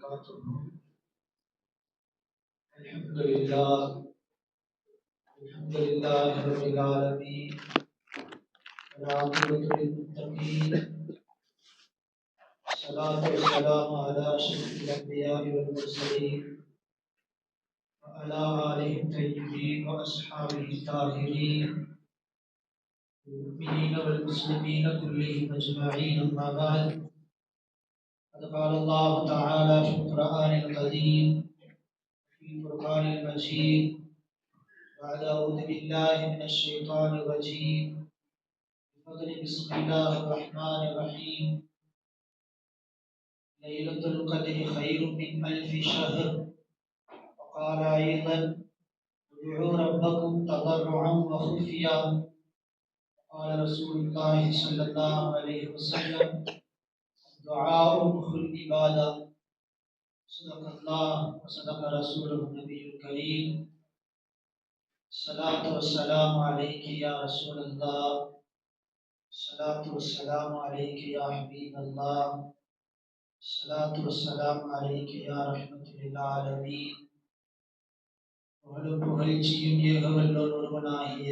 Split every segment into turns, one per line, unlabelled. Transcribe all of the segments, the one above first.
وبركاته. الحمد لله رب العالمين، والعاقبة للمتقين، الصلاة والسلام على أشرف الأنبياء والمرسلين وعلى آله الطيبين وأصحابه الطاهرين المؤمنين والمسلمين كلهم أجمعين. أما بعد، قد قال الله تعالى في القرآن القديم في الفرقان المجيد بعد أعوذ بالله من الشيطان الرجيم بسم الله الرحمن الرحيم. ليلة القدر خير من ألف شهر. وقال أيضا ادعوا ربكم تضرعا وخفيا. قال رسول الله صلى الله عليه وسلم دعاء مخ العبادة. صدق الله وصدق رسوله النبي الكريم. الصلاة والسلام عليك يا رسول الله، الصلاة والسلام عليك يا حبيب الله، الصلاة والسلام عليك يا رحمة للعالمين. புகழ்ச்சியும் ஏகவல்லோன் ஒருவனாகிய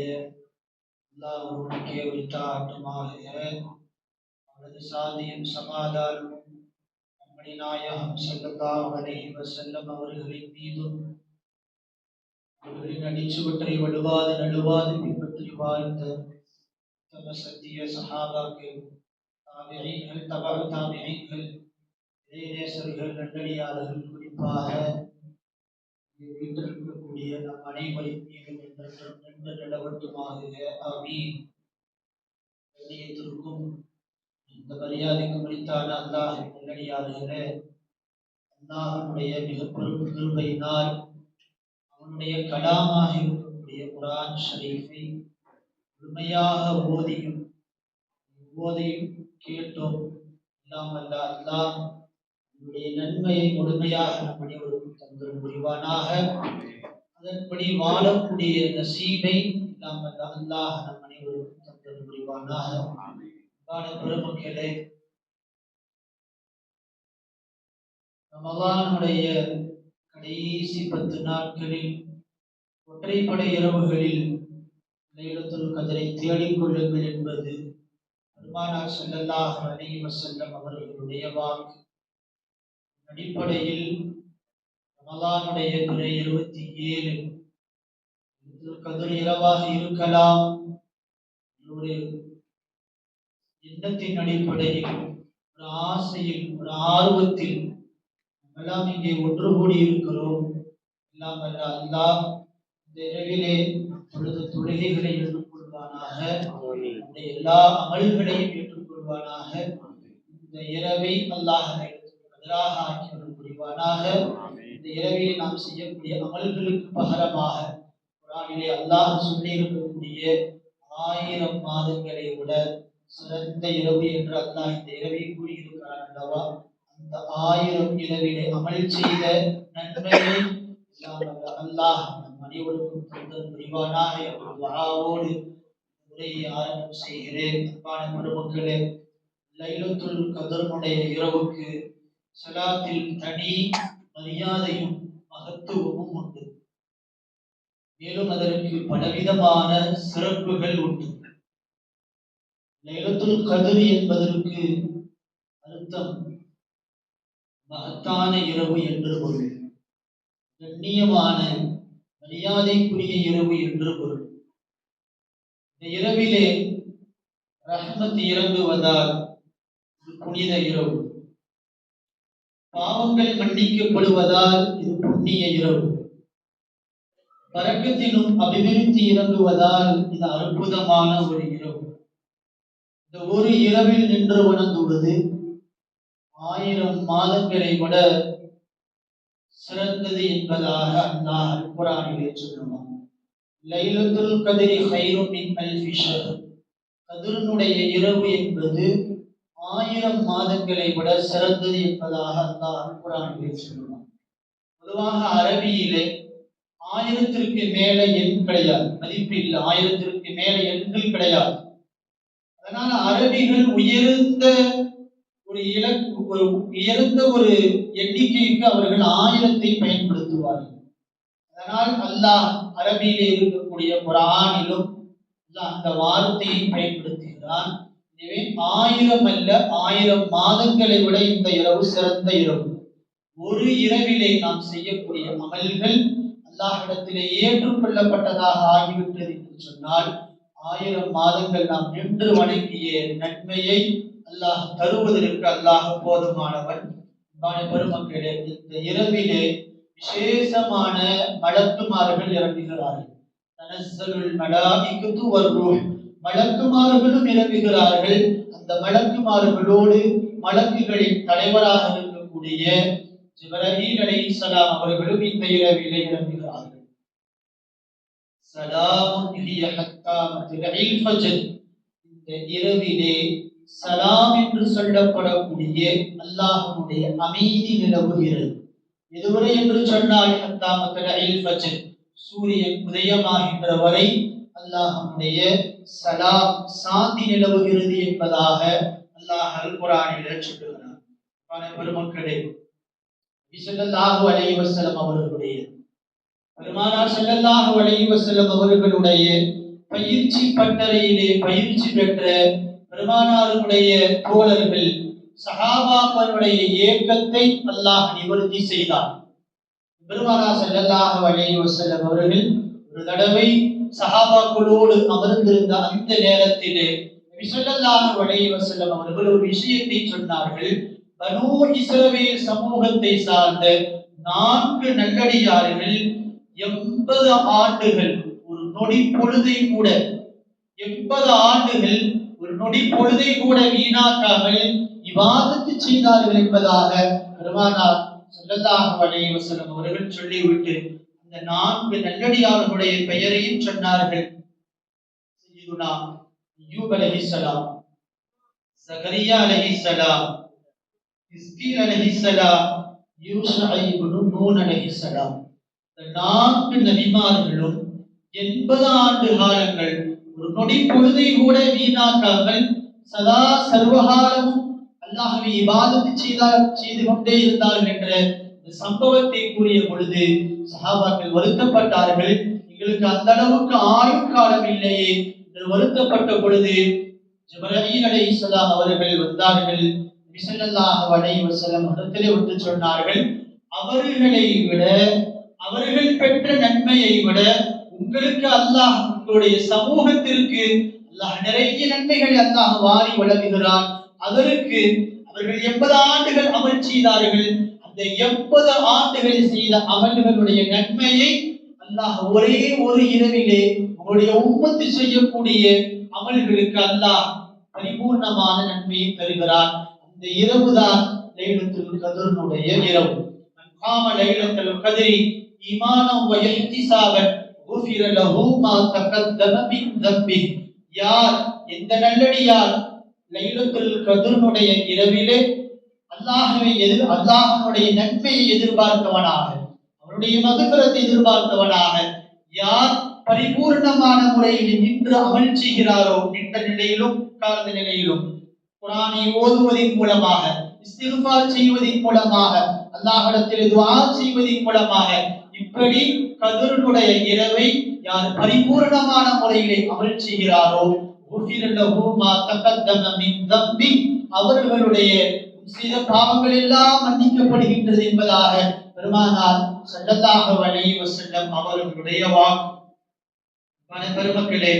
அல்லாஹ் ஒருவனுக்கே உரித்தாகட்டுமாக. அவரது சாந்தியும் சமாதானமும் நம்முடைய நாயகம் ஸல்லல்லாஹு அலைஹி வஸல்லம் அவர்களின் மீதும் அவர்களின் அடிச்சுவற்றை வலுவாது நழுவாது பின்பற்றி வாழ்ந்த சத்திய சஹாபாக்கள், தாபிஈன்கள், தபஅ தாபிஈன்கள், இறைநேசர்கள், நல்லடியார்கள், குறிப்பாக வீட்டில் இருக்கக்கூடிய நம் அனைவரின் மீதும் நின்று நிலவட்டுமாக. ஆமீன். கண்ணியத்திற்கும் இந்த மரியாதைக்கும் உரித்தான அல்லாஹ்வின் நல்லடியார்களே, அல்லாஹ்வுடைய மிக பெரும் கிருபையினால் அவனுடைய கலாமாக இருக்கக்கூடிய குர்ஆன் ஷரீஃபை முழுமையாக ஓதியும் கேட்டோம். இல்லாமல் அல்லாஹ் நம்முடைய நன்மையை முழுமையாக நம் அனைவருக்கும் தந்தரும் புரிவானாக. அதன்படி வாழக்கூடிய நசீபை இல்லாமல் அல்லாஹ் நம் அனைவருக்கும் தந்தரும் புரிவானாக. பெருமக்களே, ரமலானுடைய கடைசி 10 நாட்களில் ஒற்றைப்படை இரவுகளில் லைலத்துல் கத்ரை தேடிக் கொள்ளுங்கள் என்பது பெருமானார் ஸல்லல்லாஹு அலைஹி வஸல்லம் அவர்களுடைய வாக்கு. அடிப்படையில் ரமலானுடைய பிறை 27 கத்ர் இரவாக இருக்கலாம். ஒரு எண்ணத்தின் அடிப்படையில், ஒரு ஆசையில், ஒரு ஆர்வத்தில் எல்லாம் இங்கே ஒன்று கூடி இருக்கிறோம். எல்லாம் அல்ல அல்லாஹ் இந்த இரவிலே பொழுது தொழுகைகளை ஏற்றுக்கொள்வானாக, நம்முடைய எல்லா அமல்களையும் ஏற்றுக்கொள்வானாக. இந்த இரவை அல்லாஹ் எதிராக ஆக்கியவர்கள் புரிவானாக. இந்த இரவிலே நாம் செய்யக்கூடிய அமல்களுக்கு பகரமாக குர்ஆனிலே அல்லாஹ் சொல்லி இருக்கக்கூடிய 1000 மாதங்களை விட சிறந்த இரவு என்று அல்லாஹ் இந்த இரவை கூறியிருக்கிறார் அல்லவா. அந்த 1000 இரவிலே அமல் செய்த நன்மையை அல்லாஹ் நம் அனைவருக்கும் தந்தல் புரிவானாக என்ற துஆவோடு உரையை ஆரம்பம் செய்கிறேன். அன்பான பெருமக்களே, லைலத்துல் கத்ருடைய இரவுக்கு ஸலாத்தில் தனி மரியாதையும் மகத்துவமும் உண்டு. மேலும் அதற்கு பலவிதமான சிறப்புகள் உண்டு. லைலத்துல் கத்ர் என்பதற்கு அர்த்தம் மகத்தான இரவு என்று பொருள், கண்ணியமான மரியாதைக்குரிய இரவு என்று பொருள். இந்த இரவிலே ரஹ்மத் இறங்குவதால் இது புனித இரவு. பாவங்கள் மன்னிக்கப்படுவதால் இது புண்ணிய இரவு. பரக்கத்திலும் அபிவிருத்தி இறங்குவதால் இது அற்புதமான ஒரு இரவு. இந்த ஒரு இரவில் நின்று வணங்குவது 1000 மாதங்களை விட சிறந்தது என்பதாக அல்லாஹ் குர்ஆனிலே சொல்லுவான். லைலத்துல் கத்ரி கைரும் மின் அல்ஃபி ஷஹர். கத்ருடைய இரவு என்பது 1000 மாதங்களை விட சிறந்தது என்பதாக அல்லாஹ் குர்ஆனிலே சொல்லுவான். பொதுவாக அரபியிலே 1000ற்கு மேல எண் கிடையாது, மதிப்பு இல்லை. 1000ற்கு மேல எண்கள் கிடையாது. அதனால அரபிகள் உயர்ந்த ஒரு ஒரு உயர்ந்த ஒரு எண்ணிக்கைக்கு அவர்கள் 1000 பயன்படுத்துவார்கள். அதனால் அல்லாஹ் அரபியிலே இருக்கக்கூடிய குர்ஆனிலும் அல்லாஹ் அந்த வார்த்தையை பயன்படுத்துகிறான். எனவே 1000 அல்ல, 1000 மாதங்களை விட இந்த இரவு சிறந்த இரவு. ஒரு இரவிலே நாம் செய்யக்கூடிய அமல்கள் அல்லாஹ்விடத்திலே ஏற்றுக்கொள்ளப்பட்டதாக ஆகிவிட்டது என்று சொன்னால் 1000 மாதங்கள் நாம் நின்று வணங்கிய நன்மையை அல்லாஹ் தருவதற்கு அல்லாஹ் போதுமானவன். பெருமக்களே, இந்த இரவிலே விசேஷமான மலக்குமார்கள் இறங்குகிறார்கள். தனஸ்ஸலுல் மலாயிகத்து வர்ரூஹ், மலக்குமார்களும் இறங்குகிறார்கள். அந்த மலக்குமார்களோடு மலக்குகளின் தலைவராக இருக்கக்கூடிய ஜிப்ரீல் அலைஹிஸ்ஸலாம் அவர்களும் இந்த இரவிலே இறங்குகிறார்கள். ஸலாமுன் ஹிய ஹத்தா மத்லஇல் ஃபஜ்ர், இந்த இரவிலே சலாம் என்று சொல்லப்படக்கூடிய அல்லாஹ்வுடைய அமைதி நிலவுகிறது. எதுவரை என்று சொன்னால் ஹத்தா மத்லஇல் ஃபஜ்ர், சூரியன் உதயமாகின்ற வரை அல்லாஹ்வுடைய சலாம் சாந்தி நிலவுகிறது என்பதாக அல்லாஹ் அல் குர்ஆனிலே சொல்லுகிறார். பெருமக்களே, ஸல்லல்லாஹு அலைஹி வஸல்லம் அவர்களுடைய பெருமானார் ஸல்லல்லாஹு அலைஹி வஸல்லம் அவர்களுடைய பயிற்சி பட்டறையிலே பயிற்சி பெற்ற பெருமானாருடைய தோழர்கள் சஹாபாக்களுடைய ஏக்கத்தை அல்லாஹ் நிவர்த்தி செய்தார். பெருமானார் ஸல்லல்லாஹு அலைஹி வஸல்லம் அவர்கள் ஒரு தடவை சஹாபாக்களோடு அமர்ந்திருந்த அந்த நேரத்திலே நபி ஸல்லல்லாஹு அலைஹி வஸல்லம் அவர்கள் ஒரு விஷயத்தை சொன்னார்கள். பனூ இஸ்ரவேல் சமூகத்தை சார்ந்த 4 நல்லடியார்கள் 80 ஆண்டுகள் ஒரு நொடி பொழுதை கூட 80 ஆண்டுகள் ஒரு நொடி பொழுதை கூட வீணாக்காமல் இபாதத்து செய்தார்கள் என்பதாக பெருமானார் ஸல்லல்லாஹு அலைஹி வஸல்லம் அவர்கள் சொல்லிவிட்டு அந்த 4 நல்லடியார்களுடைய பெயரையும் சொன்னார்கள். சய்யிதுனா அய்யூப் அலைஹிஸ்ஸலாம், ஸகரியா அலைஹிஸ்ஸலாம், இஸ்கீல் அலைஹிஸ்ஸலாம், யூசுஃப் இப்னு நூன் அலைஹிஸ்ஸலாம். இந்த 4 நபிமார்களும் 80 ஆண்டு காலங்கள் ஒரு நொடி பொழுதை கூட வீணாக்காமல் சதா சர்வகாலமும் அல்லாஹ்வை இபாதத் செய்து கொண்டே இருந்தார்கள் என்ற இந்த சம்பவத்தை கூறிய பொழுது சஹாபாக்கள் வருத்தப்பட்டார்கள். எங்களுக்கு அந்த அளவுக்கு ஆயுட்காலம் இல்லையே என்று வருத்தப்பட்ட பொழுது ஜிப்ரீல் அலைஹிஸ்ஸலாம் அவர்கள் வந்தார்கள். நபி ஸல்லல்லாஹு அலைஹி வஸல்லம் இடத்திலே வந்து சொன்னார்கள், அவர்களை விட அவர்கள் பெற்ற நன்மையை விட உங்களுக்கு அல்லாஹ் உங்களுடைய சமூகத்திற்கு அல்லாஹ் நிறைய நன்மைகளை அல்லாஹ் வாரி வழங்குகிறான். அதற்கு அவர்கள் 80 ஆண்டுகள் அமல் செய்தார்கள். அந்த 80 ஆண்டுகள் செய்த அமல்களுடைய நன்மையை அல்லாஹ் ஒரே ஒரு இரவிலே உங்களுடைய உம்மத்து செய்யக்கூடிய அமல்களுக்கு அல்லாஹ் பரிபூர்ணமான நன்மையை தருகிறான். அந்த இரவுதான் லைலத்துல் கத்ருடைய இரவு. மன் காம லைலத்துல் கத்ரி ஈமானன் வ இஹ்திசாபன் குஃபிர லஹு மா தகத்தம மின் தம்பி. யார் எந்த நல்லடியார் லைலத்துல் கத்ருடைய இரவிலே அல்லாஹ்வுடைய நன்மையை எதிர்பார்த்தவனாக, அவருடைய மக்ஃபிரத்தை எதிர்பார்த்தவனாக யார் பரிபூர்ணமான முறையில் நின்று அமல் செய்கிறாரோ, நின்ற நிலையிலும் உட்கார்ந்த நிலையிலும் குர்ஆனை ஓதுவதன் மூலமாக, இஸ்திக்ஃபார் செய்வதன் மூலமாக, அல்லாஹ்விடத்தில் துஆ செய்வதன் மூலமாக, இப்படி கத்ருடைய இரவை யார் பரிபூர்ணமான முறையிலே அமல் செய்கிறாரோ குஃபிர லஹு மா தகத்தம மின் தம்பி, அவர்களுடைய செய்த பாவங்கள் எல்லாம் மன்னிக்கப்படுகின்றது என்பதாக பெருமானார் ஸல்லல்லாஹு அலைஹி வஸல்லம் அவர்களுடைய வாக்கு. பெருமக்களே,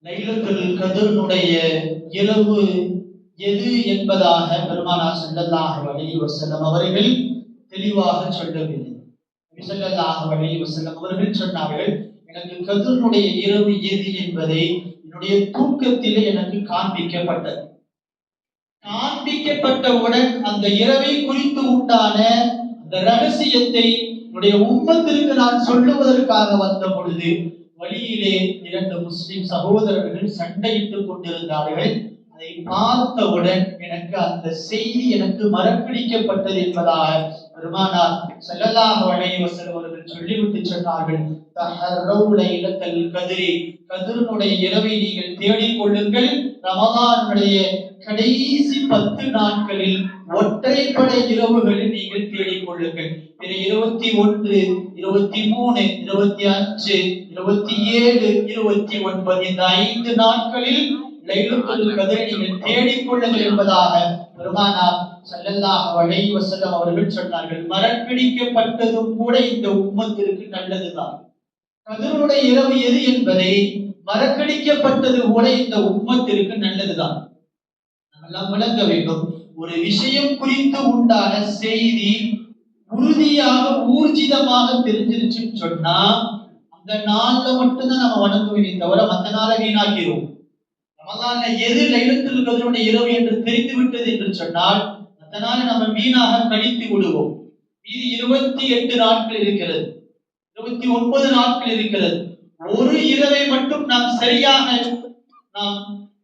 லைலத்துல் கத்ருடைய இரவு எது என்பதாக பெருமானார் ஸல்லல்லாஹு அலைஹி வஸல்லம் அவர்கள் தெளிவாக சொல்லவில்லை. நபி ஸல்லல்லாஹு அலைஹி வஸல்லம் அவர்கள் சொன்னார்கள், எனக்கு கத்ருடைய இரவு எது என்பதை என்னுடைய தூக்கத்திலே எனக்கு காண்பிக்கப்பட்டது. காண்பிக்கப்பட்டவுடன் அந்த இரவை குறித்து உண்டான அந்த ரகசியத்தை என்னுடைய உம்மத்திற்கு நான் சொல்லுவதற்காக வந்த பொழுது வழியிலே 2 முஸ்லிம் சகோதரர்கள் சண்டையிட்டுக் கொண்டிருந்தார்கள். அதை பார்த்தவுடன் எனக்கு அந்த செய்தி எனக்கு மறக்கடிக்கப்பட்டது என்பதாக பெருமானார் ஸல்லல்லாஹு அலைஹி வஸல்லம் அவர்கள் சொல்லிவிட்டு சொன்னார்கள், தஹர்ரவு லைலத்தல் கத்ரி, கத்ருடைய இரவை நீங்கள் தேடிக் கொள்ளுங்கள். ரமலானுடைய கடைசி 10 நாட்களில் ஒற்றைப்படை இரவுகளில் நீங்கள் தேடிக் கொள்ளுங்கள். 21, 23, 25, 27, 29 இந்த 5 நாட்களில் லைலத்துல் கத்ரை நீங்கள் தேடிக் கொள்ளுங்கள் என்பதாக பெருமானார் ஸல்லல்லாஹு அலைஹி வஸல்லம் அவர்கள் சொன்னார்கள். மறக்கடிக்கப்பட்டதும் கூட இந்த உம்மத்திற்கு நல்லதுதான். கத்ருடைய இரவு எது என்பதை மறக்கடிக்கப்பட்டது கூட இந்த உம்மத்திற்கு நல்லதுதான். நம்மெல்லாம் விளங்க வேண்டும். ஒரு விஷயம் குறித்து உண்டான செய்தி உறுதியாக ஊர்ஜிதமாக தெரிஞ்சிருச்சுன்னு சொன்னா அந்த நாள்ல மட்டும்தான் நம்ம வணங்குவதை தவிர மற்ற நாளை வீணாக்கிறோம். ரமலான்ல எது லைலத்துல் கத்ருடைய இரவு என்று தெரிந்து விட்டது என்று சொன்னால் மற்ற நாளை நம்ம வீணாக கழித்து விடுவோம். இது 28 நாட்கள் இருக்கிறது, 29 நாட்கள் இருக்கிறது. ஒரு இரவை மட்டும் நாம் சரியாக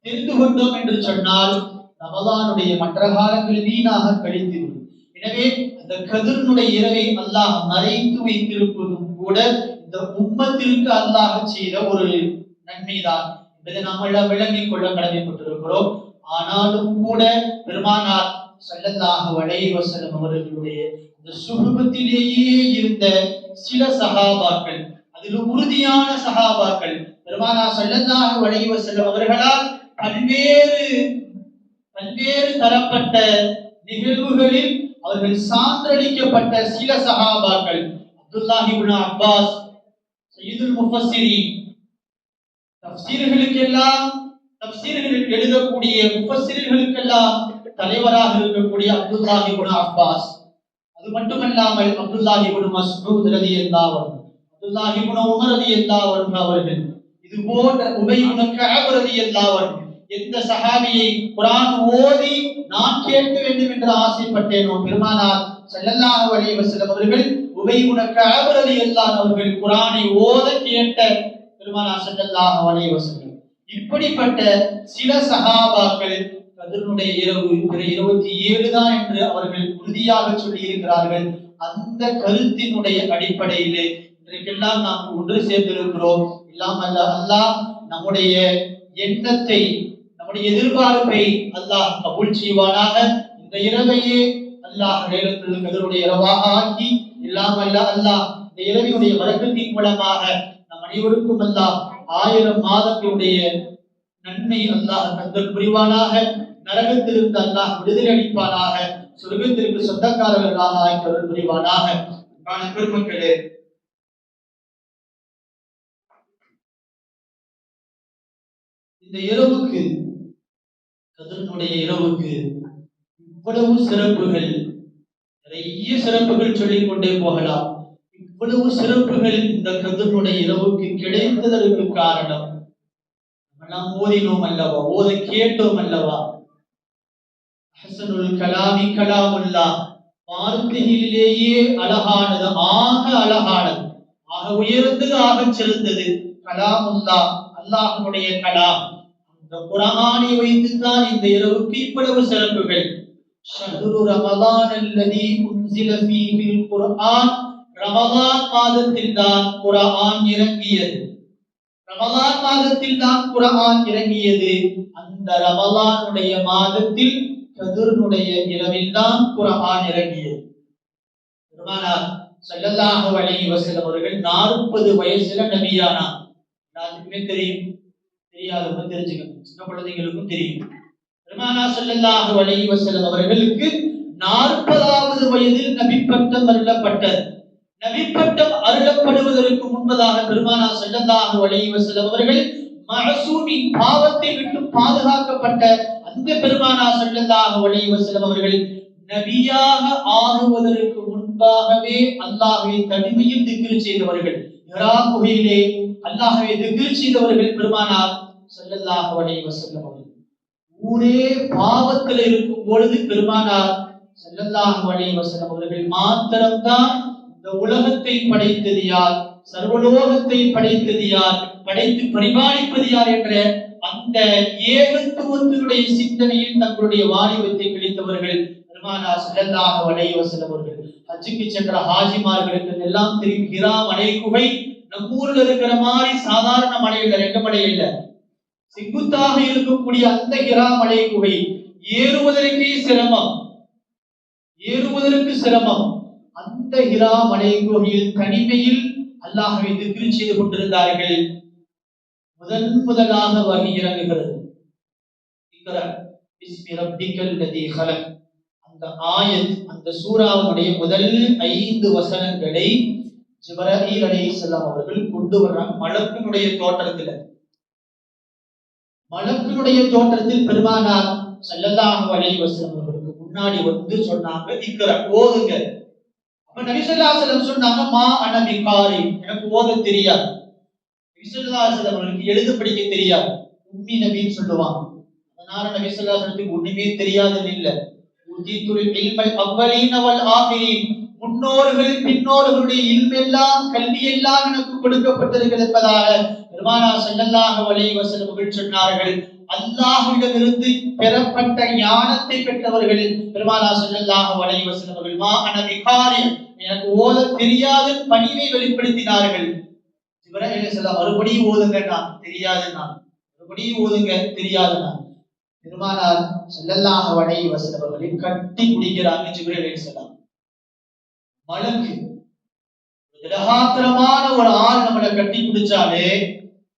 தெரிந்து கொண்டோம் என்று சொன்னால் ரமலானுடைய மற்ற காலங்கள் வீணாக கழித்துவிடும். எனவே அந்த கத்ருடைய இரவை அல்லாஹ் மறைத்து வைத்திருப்பதும் கூட இந்த உம்மத்திற்கு அல்லாஹ் செய்த ஒரு நன்மைதான் என்பதை நாம் எல்லாம் விளங்கிக் கொள்ள கடமைப்பட்டிருக்கிறோம். ஆனாலும் கூட பெருமானார் ஸல்லல்லாஹு அலைஹி வஸல்லம் அவர்களுடைய இந்த சுஹபத்திலேயே இருந்த சில சஹாபாக்கள், அதில் உறுதியான சஹாபாக்கள், பெருமானார் ஸல்லல்லாஹு அலைஹி வஸல்லம் அவர்களால் பல்வேறு தரப்பட்ட நிகழ்வுகளில் அவர்கள் சான்றளிக்கப்பட்ட சில சஹாபாக்கள், அப்துல்லாஹ் இப்னு அப்பாஸ், சய்யிதுல் முஃபஸ்ஸிரீன், தஃப்சீர்களில் எழுதக்கூடிய முஃபஸ்ஸிர்களுக்கெல்லாம் தலைவராக இருக்கக்கூடிய அப்துல்லாஹ் இப்னு அப்பாஸ், அது மட்டுமல்லாமல் அப்துல்லாஹ் இப்னு மஸ்ஊத் ரலியல்லாஹு அன்ஹு, அப்துல்லாஹ் இப்னு உமர் ரலியல்லாஹு அன்ஹு அவர்கள், இது போன்ற உபை இப்னு கஅப் ரலியல்லாஹு அன்ஹு, எந்த சஹாபியை குர்ஆன் ஓதி நான் கேட்க வேண்டும் என்று ஆசைப்பட்டேனோ பெருமானார் ஸல்லல்லாஹு அலைஹி வஸல்லம் அவர்கள் உபை இப்னு கஅப் ரலியல்லாஹு அன்ஹு அவர்கள் குர்ஆனை ஓத கேட்ட பெருமானார் ஸல்லல்லாஹு அலைஹி வஸல்லம். இப்படிப்பட்ட சில சஹாபாக்கள் கத்ருடைய இரவு 27 தான் என்று அவர்கள் உறுதியாக சொல்லி இருக்கிறார்கள். அந்த கருத்தினுடைய அடிப்படையிலே இன்றைக்கெல்லாம் நாம் ஒன்று சேர்ந்திருக்கிறோம். எல்லாம் அல்லாஹ் நம்முடைய எண்ணத்தை, நம்முடைய எதிர்பார்ப்பை அல்லாஹ் கபூல் செய்வானாக. இந்த இரவையே அல்லாஹ் லைலத்துல் கத்ருடைய இரவாக ஆக்கி எல்லாம் அல்லாஹ் இந்த இரவினுடைய வரக்கத்தின் மூலமாக நம் அனைவருக்கும் அல்லாஹ் 1000 மாதங்களுடைய நன்மை அல்லாஹ் தந்தல் புரிவானாக. நரகத்திலிருந்து அல்லாஹ் விடுதலை அளிப்பானாக. சொர்க்கத்திற்கு சொந்தக்காரர்களாக ஆக்கியவர் புரிவானாக. பெருமக்களே, இந்த இரவுக்கு, கத்ருடைய இரவுக்கு இவ்வளவு சிறப்புகள், நிறைய சிறப்புகள் சொல்லிக் கொண்டே போகலாம். இவ்வளவு சிறப்புகள் இந்த கத்ருடைய இரவுக்கு கிடைத்ததற்கு காரணம் நாம் ஓதினோம் அல்லவா, ஓத கேட்டோம் அல்லவா. ஹஸனுல் கலாமி கலாமுல்லாஹ், வார்த்தைகளிலேயே அழகானது, ஆக அழகானது, ஆக உயர்ந்தது, ஆக சிறந்தது கலாமுல்லாஹ், அல்லாஹ்வுடைய கலாம். அந்த குர்ஆனை வைத்துதான் இந்த இரவுக்கு இவ்வளவு சிறப்புகள். ஷஹ்ரு ரமலான் அல்லதி உன்ஸில ஃபீஹில் குர்ஆன், ரமலான் மாதத்தில் தான் குர்ஆன் இறங்கியது. ரமலான் மாதத்தில் தான் குர்ஆன் இறங்கியது. அந்த ரமலானுடைய மாதத்தில் கத்ருடைய இரவில் தான் குர்ஆன் இறங்கியது. பெருமானார் ஸல்லல்லாஹு அலைஹி வஸல்லம் அவர்கள் 40 வயசுல நபியானார். எல்லாத்துக்குமே தெரியும், தெரியாதவங்க தெரிஞ்சுக்கணும், சின்ன குழந்தைகளுக்கும் தெரியும். பெருமானார் ஸல்லல்லாஹு அலைஹி வஸல்லம் அவர்களுக்கு 40வது வயதில் நபி பட்டம் அருளப்பட்டது. நபி பட்டம் அருளப்படுவதற்கு முன்பதாக பெருமானார் ஸல்லல்லாஹு அலைஹி வஸல்லம் அவர்கள் மஅசூமின், பாவத்தை விட்டு பாதுகாக்கப்பட்ட அந்த பெருமானார் ஸல்லல்லாஹு அலைஹி வஸல்லம் அவர்கள் நபியாக ஆகுவதற்கு முன்பாகவே அல்லாஹ்வை தனிமையில் திக்ர் செய்தவர்கள். ஹிரா குகையிலே அல்லாஹ்வை திக்ர் செய்தவர்கள் பெருமானார் ஸல்லல்லாஹு அலைஹி வஸல்லம் அவர்கள். ஊரே பாவத்தில் இருக்கும் பொழுது பெருமானார் ஸல்லல்லாஹு அலைஹி வஸல்லம் அவர்கள் மாத்திரம்தான் இந்த உலகத்தை படைத்தது யார், சர்வலோகத்தை படைத்தது யார், படைத்து பரிபாலிப்பது யார் என்ற அந்த ஏகத்துவத்தினுடைய சிந்தனையில் தங்களுடைய வாலிபத்தை கழித்தவர்கள் பெருமானார் ஸல்லல்லாஹு அலைஹி வஸல்லம் அவர்கள். ஹஜ்ஜுக்கு சென்ற ஹாஜிமார்களுக்கு எல்லாம் தெரியும், ஹிரா மலை குகை நம்ம ஊர்ல இருக்கிற மாதிரி சாதாரண மலை இல்ல, ரெண்டு மலை இல்ல, செங்குத்தாக இருக்கக்கூடிய அந்த ஹிரா மலை குகை ஏறுவதற்கே சிரமம், ஏறுவதற்கு சிரமம். அந்த ஹிரா மலை குகையில் தனிமையில் அல்லாஹ்வை திக்ர் செய்து கொண்டிருந்தார்கள். முதலாக வஹி இறங்குகிறது. இக்ரா பிஸ்மி ரப்பிக்கல் லதீ ஹலக். அந்த ஆயத், அந்த சூராவுடைய முதல் 5 வசனங்களை ஜிப்ரீல் அலைஹிஸ்ஸலாம் அவர்கள் கொண்டு வர்றாங்க. மலக்குடைய தோற்றத்தில், மலக்குடைய தோற்றத்தில் பெருமானார் ஸல்லல்லாஹு அலைஹி வஸல்லம் அவர்களுக்கு முன்னாடி வந்து சொன்னாங்க, இக்ரா ஓதுங்க. அப்ப நபி ஸல்லல்லாஹு அலைஹி வஸல்லம் சொன்னாங்க, மா அன பிகாரி, எனக்கு ஓத தெரியாது. நபி ஸல்லல்லாஹு அலைஹி வஸல்லம் அவர்களுக்கு எழுத படிக்க தெரியாது, உம்மி நபின்னு சொல்லுவாங்க. அதனால நபி ஸல்லல்லாஹு அலைஹி வஸல்லம் ஒண்ணுமே தெரியாதுன்னு இல்ல. உஜீதுல் இல்மல் அவ்வலீன வல் ஆகிரீன், முன்னோர்கள் பின்னோர்களுடைய இல்மெல்லாம் கல்வி எல்லாம் எனக்கு கொடுக்கப்பட்டிருக்கிறது என்பதாக பெருமானார் ஸல்லல்லாஹு அலைஹி வஸல்லம் அவர்கள் சொன்னார்கள். அல்லாஹ்விடமிருந்து பெறப்பட்ட ஞானத்தை பெற்றவர்கள் பெருமானார் ஸல்லல்லாஹு அலைஹி வஸல்லம் அவர்கள். மா அன பிகாரி, எனக்கு ஓத தெரியாது பணிவை வெளிப்படுத்தினார்கள். ஜிப்ரீல் அலைஹிஸ்ஸலாம் மறுபடியும் ஓதுங்க, நான் தெரியாது, நான் மறுபடியும் ஓதுங்க, தெரியாது. நான் பெருமானார் ஸல்லல்லாஹு அலைஹி வஸல்லம் அவர்களை கட்டி பிடிக்கிறாங்க ஜிப்ரீல் அலைஹிஸ்ஸலாம். மலக்கு திடகாத்திரமான ஒரு ஆள் நம்மளை கட்டி பிடிச்சாலே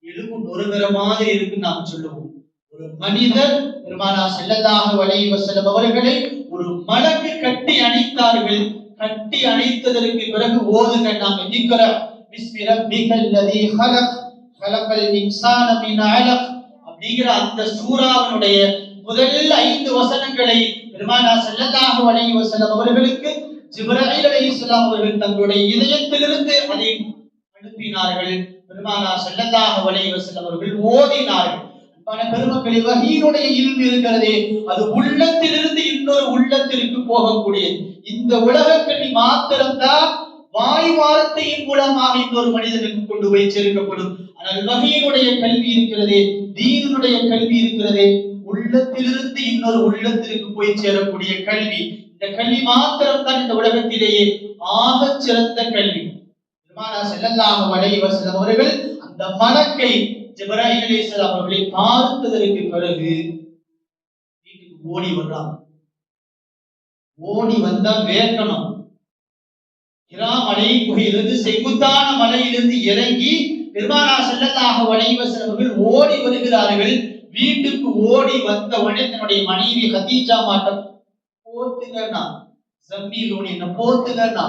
எலும்பு நொறுங்குற மாதிரி இருக்குன்னு நாம் சொல்லுவோம். ஒரு மனிதர் பெருமானார் ஸல்லல்லாஹு அலைஹி வஸல்லம் அவர்களை ஒரு மலக்கு கட்டி அணைத்தார்கள். கட்டி அணைத்ததற்கு பிறகு ஓதுங்க, நாம இக்ரா பிஸ்மி ரப்பிக்கல் லதீ ஹலக் ஹலகல் இன்சான மின் அலக் அப்படிங்கிற அந்த சூராவினுடைய முதல் 5 வசனங்களை பெருமானார் ஸல்லல்லாஹு அலைஹி வஸல்லம் அவர்களுக்கு ஜிப்ரீல் அலைஹிஸ்ஸலாம் அவர்கள் தங்களுடைய இதயத்திலிருந்து அதை அனுப்பினார்கள். பெருமானார் ஸல்லல்லாஹு அலைஹி வஸல்லம் அவர்கள் ஓதினார்கள். பெருமக்களே, வஹீனுடைய இல்ம் இருக்கிறதே, அது உள்ளத்திலிருந்து இன்னொரு உள்ளத்திற்கு போகக்கூடிய இந்த உலக கல்வி மாத்திரம்தான் வாய் வார்த்தையின் மூலமாக இன்னொரு மனிதனுக்கு கொண்டு போய் சேர்க்கப்படும். ஆனால் வஹீனுடைய கல்வி இருக்கிறதே, தீனுடைய கல்வி இருக்கிறதே, உள்ளத்திலிருந்து இன்னொரு உள்ளத்திற்கு போய் சேரக்கூடிய கல்வி. இந்த கல்வி மாத்திரம் தான் இந்த உலகத்திலேயே ஆக சிறந்த கல்வி. பெருமானார் ஸல்லல்லாஹு அலைஹி வஸல்லம் அவர்கள் அந்த மலக்கை ஜிப்ரீல் அலைஹிஸ்ஸலாம் அவர்களை பார்த்ததற்கு பிறகு வீட்டுக்கு ஓடி வர்றாங்க. ஓடி வந்தா வேர்க்கணும். ஹிரா மலை குகையிலிருந்து, செங்குத்தான மலையிலிருந்து இறங்கி பெருமானார் ஸல்லல்லாஹு அலைஹி வஸல்லம் அவர்கள் ஓடி வருகிறார்கள். வீட்டுக்கு ஓடி வந்த உடனே தன்னுடைய மனைவி ஹதீஜா மாட்டம் போத்துங்கண்ணா, ஜம்மீலூனி என்ன போத்துங்கண்ணா.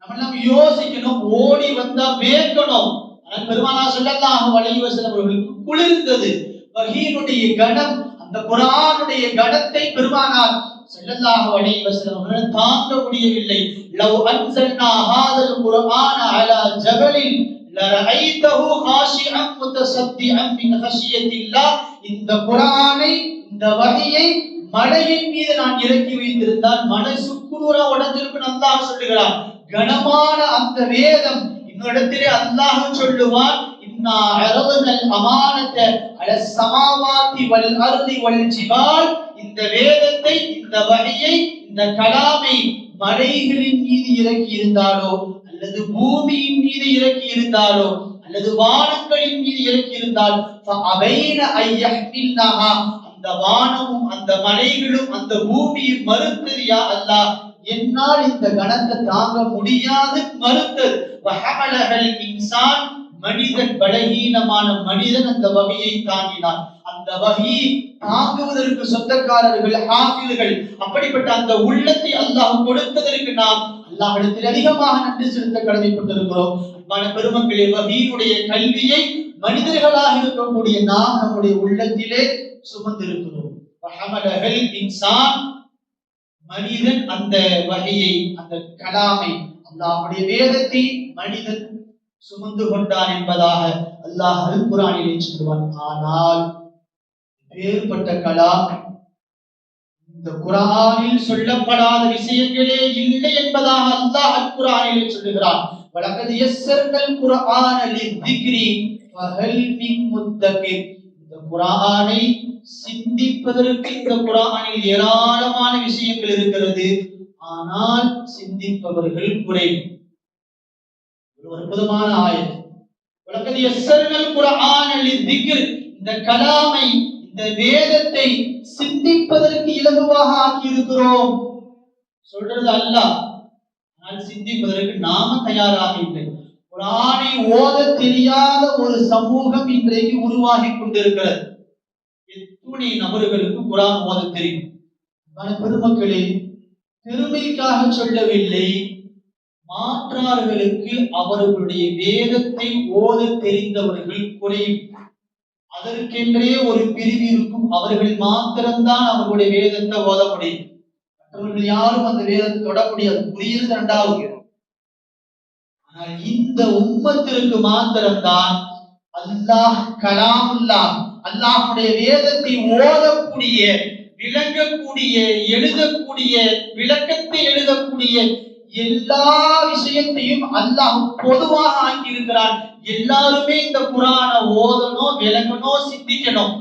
நம்ம எல்லாம் யோசிக்கணும், ஓடி வந்தா வேர்க்கணும். ஆனால் பெருமானார் ஸல்லல்லாஹு அலைஹி வஸல்லம் அவர்களுக்கு குளிர்ந்தது. வஹீனுடைய கணம், அந்த குர்ஆனுடைய கணத்தை பெருமானார் ஸல்லல்லாஹு அலைஹி வஸல்லம் அவர்கள் தாங்க முடியவில்லை. லவ் அன்ஸல்னா ஹாதல் குர்ஆன அலா ஜபலின் லரஐதஹு காஷிஅன் முத்தஸத்திஅன் மின் ஹஷியத்தில்லாஹ். இந்த குர்ஆனை, இந்த வஹியை மலையின் மீது நான் இறக்கி வைத்திருந்தால் மலை சுக்குநூறா உடைஞ்சிருக்கும் அல்லாஹ் சொல்லுகிறான். கனமான அந்த வேதம், இன்னொரு அல்லாஹ் சொல்லுவான், இன்னா அரதுனல் அமானத அல ஸமாவாதி வல் அர்தி வல் ஜிபால். இந்த வேதத்தை, இந்த வஹியை, இந்த கலாமை மலைகளின் மீது இறக்கி இருந்தாலோ, அல்லது பூமியின் மீது இறக்கி இருந்தாலோ, அல்லது வானங்களின் மீது இறக்கி இருந்தால் ஃபஅபைன ஐயஹ்மில்னஹா, அந்த வானமும் அந்த மலைகளும் அந்த பூமியும் மறுத்தது. யா அல்லாஹ், என்னால் இந்த கணத்தை தாங்க முடியாது மறுத்தது. வஹமலஹல் இன்சான், மனிதன், பலகீனமான மனிதன் அந்த வஹியை தாங்கினான். அந்த வஹி தாங்குவதற்கு சொந்தக்காரர்கள் ஹாஃபில்கள். அப்படிப்பட்ட அந்த உள்ளத்தை அல்லாஹ் கொடுத்ததற்கு நாம் அல்லாஹ்விடத்தில் அதிகமாக நன்றி செலுத்த கடமைப்பட்டிருக்கிறோம். அன்பான பெருமக்களே, வஹீனுடைய கல்வியை மனிதர்களாக இருக்கக்கூடிய நாம் நம்முடைய உள்ளத்திலே சுமந்திருக்கிறோம். வஹமலஹல் இன்சான், மனிதன் அந்த வஹியை, அந்த கலாமை, அல்லாஹ்வுடைய வேதத்தை மனிதன் சுமந்து கொண்டான் என்பதாக அல்லாஹ் அல் குர்ஆனிலே சொல்லுவான். ஆனால் வேறுபட்ட கலாம், இந்த குர்ஆனில் சொல்லப்படாத விஷயங்களே இல்லை என்பதாக அல்லாஹ் அல் குர்ஆனிலே சொல்லுகிறான். வலகத் யஸ்ஸர்னல் குர்ஆன லிذிக்ரி ஃபஹல் மின் முத்தகிர். இந்த குர்ஆனை சிந்திப்பதற்கு இந்த குர்ஆனில் ஏராளமான விஷயங்கள் இருக்கிறது. ஆனால் சிந்திப்பவர்கள் குறைவு. ஒரு அற்புதமான ஆயத். வலகத் யஸ்ஸர்னல் குர்ஆன லிذிக்ர். இந்த கலாமை, இந்த வேதத்தை சிந்திப்பதற்கு இலகுவாக ஆக்கி இருக்கிறோம். சொல்றது அல்லாஹ். ஆனால் சிந்திப்பதற்கு நாம தயாராக இல்லை. குர்ஆனை ஓத தெரியாத ஒரு சமூகம் இன்றைக்கு உருவாகி கொண்டிருக்கிறது. எத்துணை நபர்களுக்கு குர்ஆன் ஓத தெரியும்? பெருமக்களே, பெருமைக்காக சொல்லவில்லை, மாற்றார்களுக்கு அவர்களுடைய வேதத்தை ஓத தெரிந்தவர்கள் குறைவு. அதற்கென்றே ஒரு பிரிவு இருக்கும். அவர்கள் மாத்திரம்தான் அவர்களுடைய வேதத்தை ஓத முடியும். மற்றவர்கள் யாரும் அந்த வேதத்தை தொட முடியாது. புரியுது இரண்டாவது. ஆனால் இந்த உம்மத்திற்கு மாத்திரம்தான் அல்லாஹ் கலாமுல்லாஹ், அல்லாஹ்வுடைய வேதத்தை ஓதக்கூடிய, விளங்கக்கூடிய, எழுதக்கூடிய, விளக்கத்தை எழுதக்கூடிய எல்லா விஷயத்தையும் அல்லாஹ் பொதுவாக ஆக்கி இருக்கிறான். எல்லாருமே இந்த குர்ஆனை ஓதணும், விளங்கணும், சிந்திக்கணும்.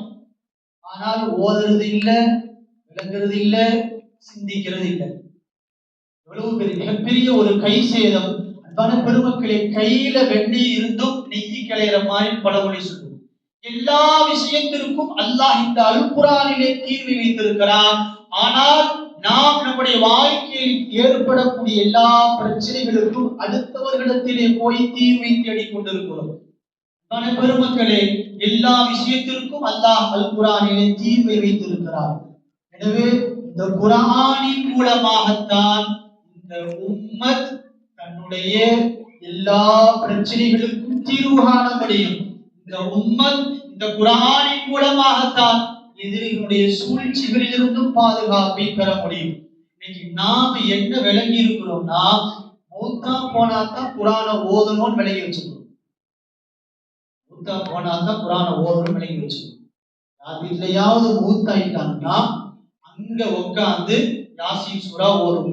ஆனால் ஓதுறது இல்லை, விளங்குறது இல்லை, சிந்திக்கிறது இல்லை. எவ்வளவு பெரிய மிகப்பெரிய ஒரு கை சேதம். அன்பான பெருமக்களே, கையில வெண்ணெய் இருந்தும் நெய்யி கிளையிற மாதிரி பழமொழி சொல்லுவோம். எல்லா விஷயத்திற்கும் அல்லாஹ் இந்த அல் குர்ஆனிலே தீர்வு வைத்திருக்கிறான். ஆனால் நாம் நம்முடைய வாழ்க்கையில் ஏற்படக்கூடிய எல்லா பிரச்சனைகளுக்கும் அடுத்தவர்களிடத்திலே போய் தீர்வை தேடிக் கொண்டிருக்கிறோம். பெருமக்களே, எல்லா விஷயத்திற்கும் அல்லாஹ் அல் குர்ஆனிலே தீர்வை வைத்திருக்கிறார். எனவே இந்த குர்ஆனின் மூலமாகத்தான் இந்த உம்மத் தன்னுடைய எல்லா பிரச்சனைகளுக்கும் தீர்வு காண முடியும். இந்த உம்மத் இந்த குர்ஆனின் மூலமாகத்தான் எதிரிகளுடைய சூழ்ச்சிகளில் இருந்தும் பாதுகாப்பை பெற முடியும். இன்னைக்கு நாம என்ன விளங்கி இருக்கிறோம்னா, மௌத்தா போனாதான் குர்ஆனை ஓதணும்னு விளங்கி வச்சுக்கிறோம். மௌத்தா போனாதான் குர்ஆனை ஓதணும்னு விளங்கி வச்சுக்கிறோம். யார் வீட்லயாவது மௌத்தாயிட்டாங்கன்னா அங்க உட்கார்ந்து யாசீன் சூரா ஓதும்.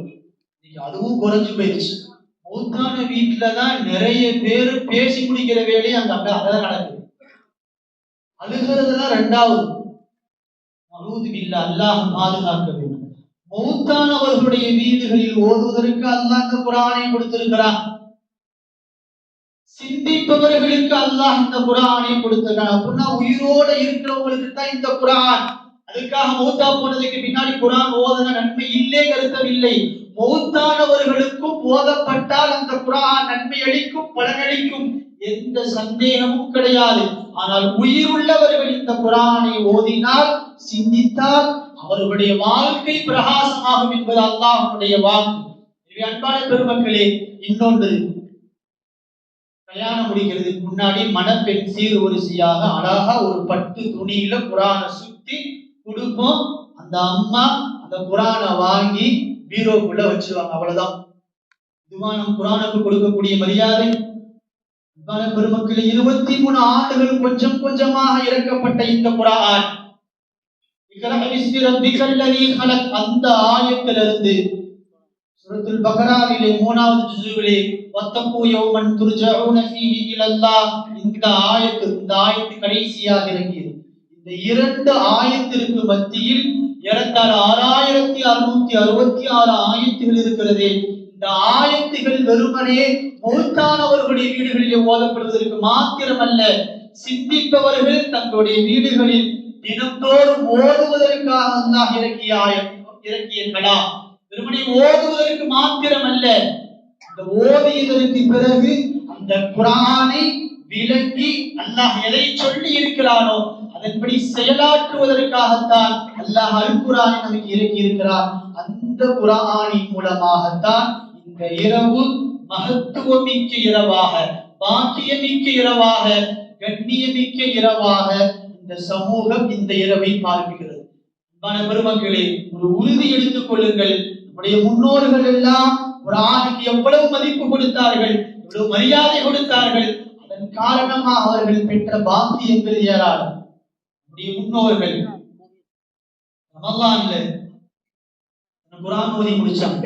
இன்னைக்கு அதுவும் குறைஞ்சு போயிடுச்சு. மௌத்தான வீட்டுலதான் நிறைய பேர் பேசி முடிக்கிற வேலையை அங்கதான் நடக்குது. அழுகிறதுலாம் ரெண்டாவது. அல்லாஹ் பாதுகாக்க வேண்டும். மௌத்தானவர்களுடைய வீடுகளில் ஓதுவதற்கு அல்லாஹ் இந்த குர்ஆனை கொடுத்திருக்கிறான். சிந்திப்பவர்களுக்கு அல்லாஹ் இந்த குர்ஆனை கொடுத்திருக்கிறான். அப்படின்னா உயிரோட இருக்கிறவங்களுக்கு தான் இந்த குர்ஆன். அதுக்காக மௌத்தா போனதுக்கு பின்னாடி குர்ஆன் ஓதுன நன்மை இல்லை கருத்தவில்லை. மௌத்தானவர்களுக்கும் ஓதப்பட்டால் அந்த குர்ஆன் நன்மை அளிக்கும், பலனளிக்கும், எந்த சந்தேகமும் கிடையாது. ஆனால் உயிருள்ளவர்கள் இந்த குர்ஆனை ஓதினால், சிந்தித்தால் அவர்களுடைய வாழ்க்கை பிரகாசமாகும் என்பது அல்லாஹ்வுடைய வாக்கு. அன்பான பெருமக்களே, இன்னொன்று, கல்யாணம் முடிக்கிறதுக்கு முன்னாடி மணப்பெண் சீர்வரிசையாக அழகா ஒரு பட்டு துணியில குர்ஆனை சுத்தி கொடுப்போம். அந்த அம்மா அந்த குர்ஆனை வாங்கி பீரோக்குள்ள வச்சிருவாங்க. அவ்வளவுதான். இதுதான் நம் குர்ஆனுக்கு கொடுக்கக்கூடிய மரியாதை. பெருமக்களே, 23 ஆண்டுகள் கொஞ்சம் கொஞ்சமாக இறக்கப்பட்ட இந்த குர்ஆன், அந்த ஆயத்திலிருந்து சூரத்துல் பக்ராவிலே 3வது ஜுஸுவிலே வத்தகு யௌமன் துர்ஜஊன ஃபீஹி இலல்லாஹ், இந்த ஆயத்து கடைசியாக இறங்கியது. இந்த 2 ஆயத்திற்கு மத்தியில் ஏறத்தாழ 6666 ஆயத்துகள் இருக்கிறது. இந்த ஆயத்துகள் வெறுமனே மௌத்தானவர்களுடைய வீடுகளிலே ஓதப்படுவதற்கு மாத்திரமல்ல, சிந்திப்பவர்கள் தங்களுடைய வீடுகளில் தினந்தோறும் ஓதுவதற்காக அல்லாஹ் இறக்கிய கலாம். வெறுமனே ஓதுவதற்கு மாத்திரமல்ல, அந்த ஓதியதற்கு பிறகு அந்த குர்ஆனை விளங்கி அல்லாஹ் எதை சொல்லி இருக்கிறானோ அதன்படி செயலாற்றுவதற்காகத்தான் அல்லாஹ் அல் குர்ஆனை நமக்கு இறக்கி இருக்கிறார். அந்த குர்ஆனின் மூலமாகத்தான் இந்த இரவு மகத்துவமிக்க இரவாக, பாக்கியமிக்க இரவாக, கண்ணியமிக்க இரவாக இந்த சமூகம் இந்த இரவை பார்க்கிறது. பெருமக்களே, ஒரு உறுதி எடுத்துக் கொள்ளுங்கள். நம்முடைய முன்னோர்கள் எல்லாம் குர்ஆனுக்கு எவ்வளவு மதிப்பு கொடுத்தார்கள், எவ்வளவு மரியாதை கொடுத்தார்கள். அதன் காரணமாக அவர்கள் பெற்ற பாக்கியங்கள் ஏராளம். நம்முடைய முன்னோர்கள் ரமலான்ல குர்ஆன் ஓதி முடிச்சாங்க.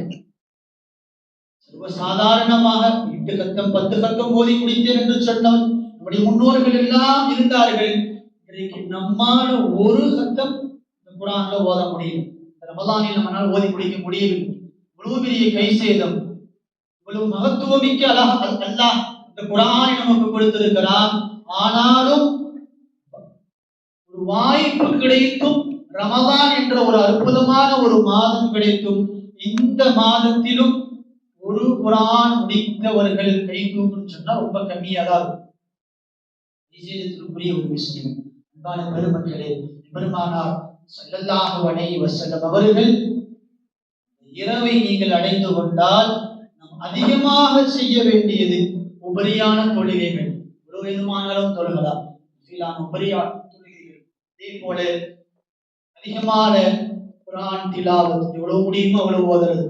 சாதாரணமாக 8 கத்தம் 10 கத்தம் ஓதி முடித்தேன் என்று சொன்னவர் நம்முடைய முன்னோர்கள் எல்லாம் இருந்தார்கள். இன்றைக்கு நம்மால ஒரு கத்தம் இந்த குர்ஆன்ல ஓத முடியும். ரமலானில் நம்மால் ஓதி முடிக்க முடியவில்லை. இவ்வளவு பெரிய கை சேதம், இவ்வளவு மகத்துவமிக்க அல்லாஹ் இந்த குர்ஆனை நமக்கு கொடுத்திருக்கிறான். ஆனாலும் ஒரு வாய்ப்பு கிடைத்தும், ரமதான் என்ற ஒரு அற்புதமான ஒரு மாதம் கிடைத்தும், இந்த மாதத்திலும் ஒரு குர்ஆன் முடித்தவர்கள் கை தூக்குன்னு சொன்னா ரொம்ப கம்மியா தான் இருக்கும். ஒரு விஷயம். அன்பான பெருமக்களே, பெருமானார் ஸல்லல்லாஹு அலைஹி வஸல்லம் அவர்கள் இரவை நீங்கள் அடைந்து கொண்டால் நாம் அதிகமாக செய்ய வேண்டியது உபரியான தொழுகைகள். ஒரு வேணுமானாலும் தொழுகலாம், உபரியான தொழுகைகள். அதே போல அதிகமான குர்ஆன் திலாவத் எவ்வளவு முடியுமோ அவ்வளவு ஓதுறது.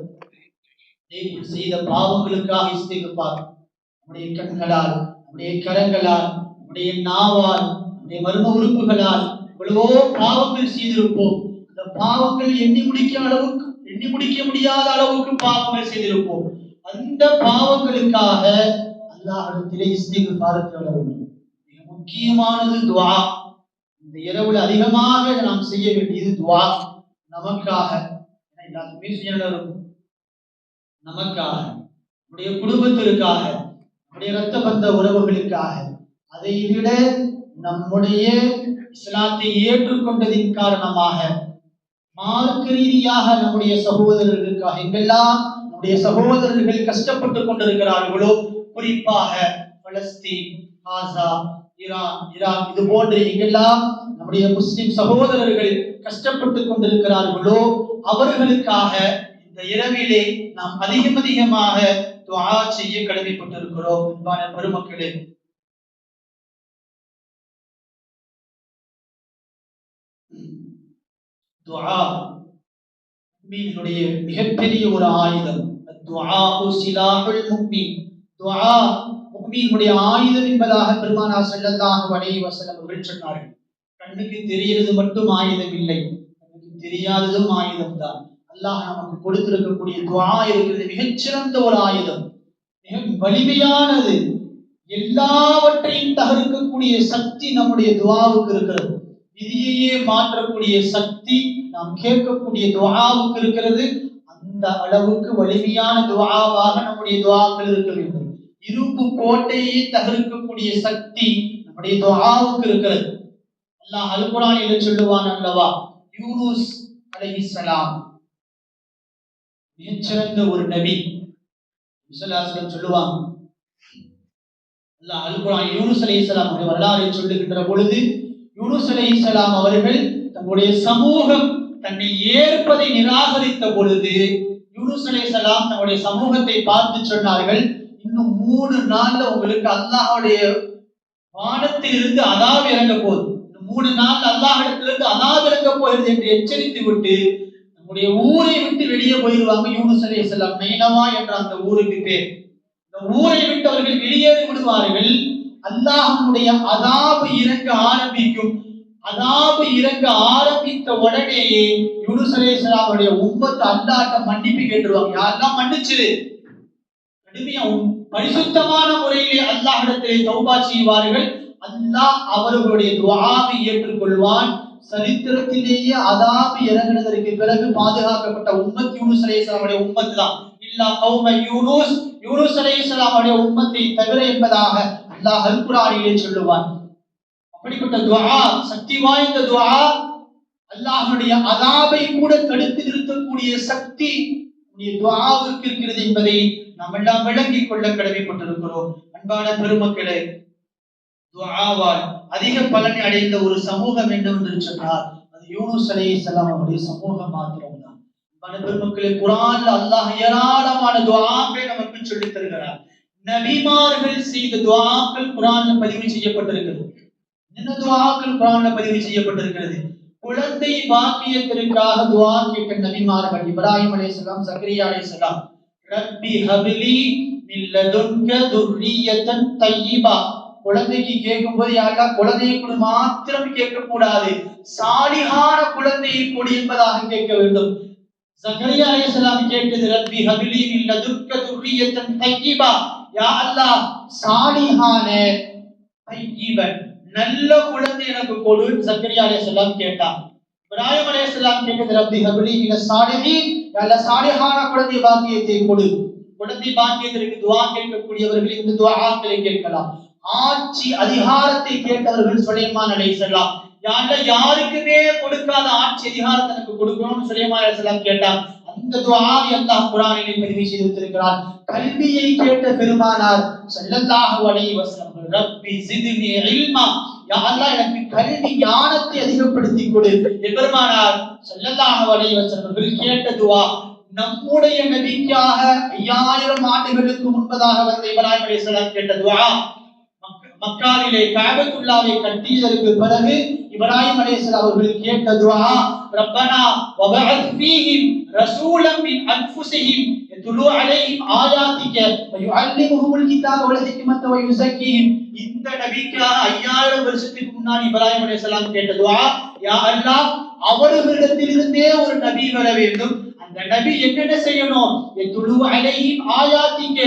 செய்த பாவங்களுக்காக இஸ்திக்ஃபார். நம்முடைய கண்களால், நம்முடைய கரங்களால், நம்முடைய நாவால், நம்முடைய மர்ம உறுப்புகளால் எவ்வளவோ பாவங்கள் செய்திருப்போம். அந்த பாவங்கள் எண்ணி முடிக்க முடியாத அளவுக்கு பாவங்கள் செய்திருப்போம். அந்த பாவங்களுக்காக அல்லாஹ்விடத்திலே இஸ்திக்ஃபார் தேட வேண்டும். மிக முக்கியமானது துஆ. இந்த இரவுல அதிகமாக நாம் செய்ய வேண்டியது துஆ. நமக்காக, எல்லாத்துக்குமே சுயநலம் இருக்கும். நமக்காக, நம்முடைய குடும்பத்திற்காக, நம்முடைய இரத்த பந்த உறவுகளுக்காக, அதை விட நம்முடைய இஸ்லாத்தை ஏற்றுக்கொண்டதின் காரணமாக மார்க்க ரீதியாக நம்முடைய சகோதரர்களுக்காக, எங்கெல்லாம் நம்முடைய சகோதரர்கள் கஷ்டப்பட்டுக் கொண்டிருக்கிறார்களோ, குறிப்பாக பலஸ்தீன், காசா, ஈரான் இது போன்ற எங்கெல்லாம் நம்முடைய முஸ்லிம் சகோதரர்கள் கஷ்டப்பட்டுக் கொண்டிருக்கிறார்களோ அவர்களுக்காக இந்த இரவிலே நாம் அதிகமாக துஆ செய்ய கடமைப்பட்டிருக்கிறோம். அன்பான பெருமக்களே, துஆ முஃமினுடைய மிகப்பெரிய ஒரு ஆயுதம். துஆஉ சிலாஹுல் முஃமின். துஆ முஃமினுடைய ஆயுதம் என்பதாக பெருமானார் ஸல்லல்லாஹு அலைஹி வஸல்லம் அவர்கள் சொன்னார்கள். கண்ணுக்கு தெரிகிறது மட்டும் ஆயுதம் இல்லை, கண்ணுக்கு தெரியாததும் ஆயுதம் தான். அல்லாஹ் நமக்கு கொடுத்திருக்கக்கூடிய துஆ இருக்கிறது மிகச்சிறந்த ஒரு ஆயுதம், மிக வலிமையானது. எல்லாவற்றையும் தகர்க்கக்கூடிய சக்தி நம்முடைய துஆவுக்கு இருக்கிறது. விதியையே மாற்றக்கூடிய சக்தி நாம் கேட்கக்கூடிய துஆவுக்கு இருக்கிறது. அந்த அளவுக்கு வலிமையான துஆவாக நம்முடைய துஆக்கள் இருக்க வேண்டும். இரும்பு கோட்டையை தகர்க்கக்கூடிய சக்தி நம்முடைய துஆவுக்கு இருக்கிறது. அல்லாஹ் அல் குர்ஆனிலே சொல்லுவான் அல்லவா, யூனுஸ் அலைஹிஸ்ஸலாம் மிகச்சிறந்த ஒரு நபி. சொல்லுவாங்க, அல்லாஹ் அல் குர்ஆன் யூனுஸ் அலைஹிஸ்ஸலாம் அவருடைய வரலாறை சொல்லுகின்ற பொழுது, யூனுஸ் அலைஹிஸ்ஸலாம் அவர்கள் தங்களுடைய சமூகம் தன்னை ஏற்பதை நிராகரித்த பொழுது யூனுஸ் அலைஹிஸ்ஸலாம் தங்களுடைய சமூகத்தை பார்த்து சொன்னார்கள், இன்னும் 3 நாள்ல உங்களுக்கு அல்லாஹ்வுடைய வானத்திலிருந்து அதாப் இறங்க போகுது, 3 நாள் அல்லாஹ்விடத்திலிருந்து அதாப் இறங்க போகிறது என்று எச்சரித்து விட்டு நம்முடைய ஊரை விட்டு வெளியே போயிடுவாங்க. யூனுஸ் அலைஹிஸ்ஸலாம் நைனவா என்ற அந்த ஊருக்கு பேர். இந்த ஊரை விட்டு அவர்கள் வெளியேறி விடுவார்கள். அல்லாஹ்வுடைய அதாப் இறங்க ஆரம்பிக்கும். அதாப் இறங்க ஆரம்பித்த உடனேயே யூனுஸ் அலைஹிஸ்ஸலாமுடைய உம்மத் அல்லாஹ்ட்ட மன்னிப்பு கேட்டுருவாங்க. யாரெல்லாம் மன்னிச்சிரு, கடுமையா பரிசுத்தமான முறையிலே அல்லாஹ்விடத்திலே தௌபா செய்வார்கள். அல்லாஹ் அவர்களுடைய துஆவை ஏற்றுக்கொள்வான். சரித்திரத்திலேயே அதாப் இறங்கினதற்கு பிறகு பாதுகாக்கப்பட்ட உம்மத் யூனுஸ் அலைஹிஸ்ஸலாமுடைய உம்மத் தான். இல்லா கௌம யூனுஸ், யூனுஸ் அலைஹிஸ்ஸலாமுடைய உம்மத்தை தவிர என்பதாக அல்லாஹ் அல் குர்ஆனிலே சொல்லுவான். அப்படிப்பட்ட துஆ, சக்தி வாய்ந்த துஆ, அல்லாஹ்வுடைய அதாபை கூட தடுத்து நிறுத்தக்கூடிய சக்தி துஆவுக்கு இருக்கிறது என்பதை நாம் எல்லாம் விளங்கிக் கொள்ள கடமைப்பட்டிருக்கிறோம். அன்பான பெருமக்களே, துஆவால் அதிக பலனை அடைந்த ஒரு சமூகம் என்று சொன்னார், அது யூனுஸ் அலைஹிஸ்ஸலாம் அவருடைய சமூகம் மாத்திரம்தான். அன்பான பெருமக்களே, குர்ஆன்ல அல்லாஹ் ஏராளமான துஆக்களை நமக்கு சொல்லித் தருகிறார். நபிமார்கள் செய்த துஆக்கள் குர்ஆன்ல பதிவு செய்யப்பட்டிருக்கிறது. என்ன துஆக்கள் குர்ஆன்ல பதிவு செய்யப்பட்டிருக்கிறது? குழந்தை பாக்கியத்திற்காக துஆ கேட்ட நபிமார்கள் இப்ராஹிம் அலைஹிஸ்ஸலாம், ஜக்கரியா அலைஹிஸ்ஸலாம். ரப்பி ஹப்லி மின் லதுன்க துர்ரியத்தன் தய்யிபா. குழந்தைக்கு கேட்கும்போது யாரெல்லாம் குழந்தையை கொடு மாத்திரம் கேட்க கூடாது, சாலிஹான குழந்தையை கொடு என்பதாக கேட்க வேண்டும். ஜக்கரியா அலைஹிஸ்ஸலாம் கேட்டது, ரப்பி ஹப்லி மின் லதுன்க துர்ரியத்தன் தய்யிபா. யா அல்லாஹ், சாலிஹான தய்யிபன் நல்ல குழந்தை எனக்கு கொடு. ஜக்கரியா அலைஹிஸ்ஸலாம் கேட்டார். இப்ராஹிம் அலைஹிஸ்ஸலாம் கேட்டது, ரப்பி ஹப்லி மினஸ் சாலிஹீன் நல்ல சாலிஹான குழந்தை பாக்கியத்தை கொடு. குழந்தை பாக்கியத்திற்கு துஆ கேட்கக்கூடியவர்கள் இந்த துஆக்களை கேட்கலாம். ஆட்சி அதிகாரத்தை கேட்டவர்கள் சுலைமான் அலைஹிஸ்ஸலாம், யா அல்லாஹ் யாருக்குமே கொடுக்காத ஆட்சி அதிகாரத்தை எனக்கு கொடுக்கணும்னு சுலைமான் அலைஹிஸ்ஸலாம் கேட்டார். அந்த துஆவை அல்லாஹ் குர்ஆனிலே பதிவு செய்து வைத்திருக்கிறார். கல்வியை கேட்ட பெருமானார் ஸல்லல்லாஹு அலைஹி வஸல்லம், ரப்பி ஸித்னி இல்மா, யா அல்லாஹ் எனக்கு கல்வி ஞானத்தை அதிகப்படுத்தி கொடு. பெருமானார் ஸல்லல்லாஹு அலைஹி வஸல்லம் கேட்ட துஆ நம்முடைய நபிக்காக 5000 ஆண்டுகளுக்கு முன்பதாக வந்த இப்ராஹிம் அலைஹிஸ்ஸலாம் கேட்ட துஆ. மக்காவிலே கஅபத்துல்லாவை கட்டியதற்கு பிறகு இப்ராஹிம் அலைஹிஸ்ஸலாம் அவர்கள் கேட்ட துஆ, ரப்பனா வபஅத் ஃபீஹிம் ரசூலன் மின் அன்ஃபுஸிஹிம் யத்லூ அலைஹிம் ஆயாத்திக வயுஅல்லிமுஹுல் கிதாப வல் ஹிக்மத வயுஸக்கீஹிம். இந்த நபிக்காக 5000 வருஷத்துக்கு முன்னாடி இப்ராஹிம் அலைஹிஸ்ஸலாம் கேட்ட துஆ, யா அல்லாஹ் அவர்களிடத்திலிருந்தே ஒரு நபி வர வேண்டும். அந்த நபி என்னென்ன செய்யணும்? யத்லூ அலைஹிம் ஆயாத்திக,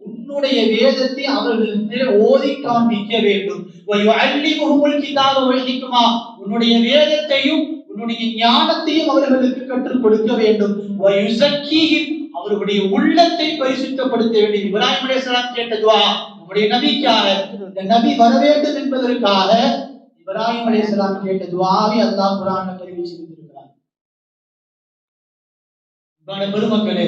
உன்னுடைய வேதத்தை அவர்களுக்கு ஓதி காண்பிக்க வேண்டும். வயுஅல்லிமுஹுல் கிதாப வல் ஹிக்மா, உன்னுடைய வேதத்தையும் உன்னுடைய ஞானத்தையும் அவர்களுக்கு கற்றுக் கொடுக்க வேண்டும். வயுஸக்கீஹிம், அவர்களுடைய உள்ளத்தை பரிசுத்தப்படுத்த வேண்டும். இப்ராஹிம் அலைஹிஸ்ஸலாம் கேட்ட துஆ நம்முடைய நபிக்காக, இந்த நபி வர வேண்டும் என்பதற்காக இப்ராஹிம் அலைஹிஸ்ஸலாம் கேட்ட துஆவை அல்லாஹ் குர்ஆனில் பதிவு செய்திருக்கிறார். பெருமக்களே,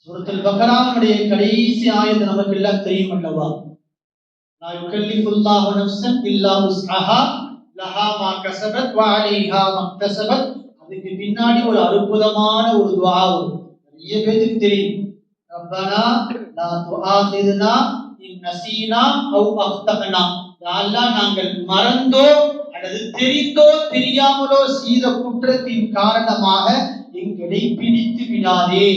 சூரத்துல் பக்ராவுடைய கடைசி ஆயத்து நமக்கு எல்லாம் தெரியும் அல்லவா? லா யுகல்லிஃபுல்லாஹு நஃப்ஸன் இல்லா உஸ்அஹா லஹா மா கஸபத் வ அலைஹா மக்தஸபத். அதுக்கு பின்னாடி ஒரு அற்புதமான ஒரு துஆ வரும். நிறைய பேருக்கு தெரியும். ரப்பனா லா துஆகிதுனா இன் நஸீனா அவ் அக்தனா, யா அல்லாஹ் நாங்கள் மறந்தோ அல்லது தெரிந்தோ தெரியாமலோ செய்த குற்றத்தின் காரணமாக எங்களை பிடித்து விடாதே.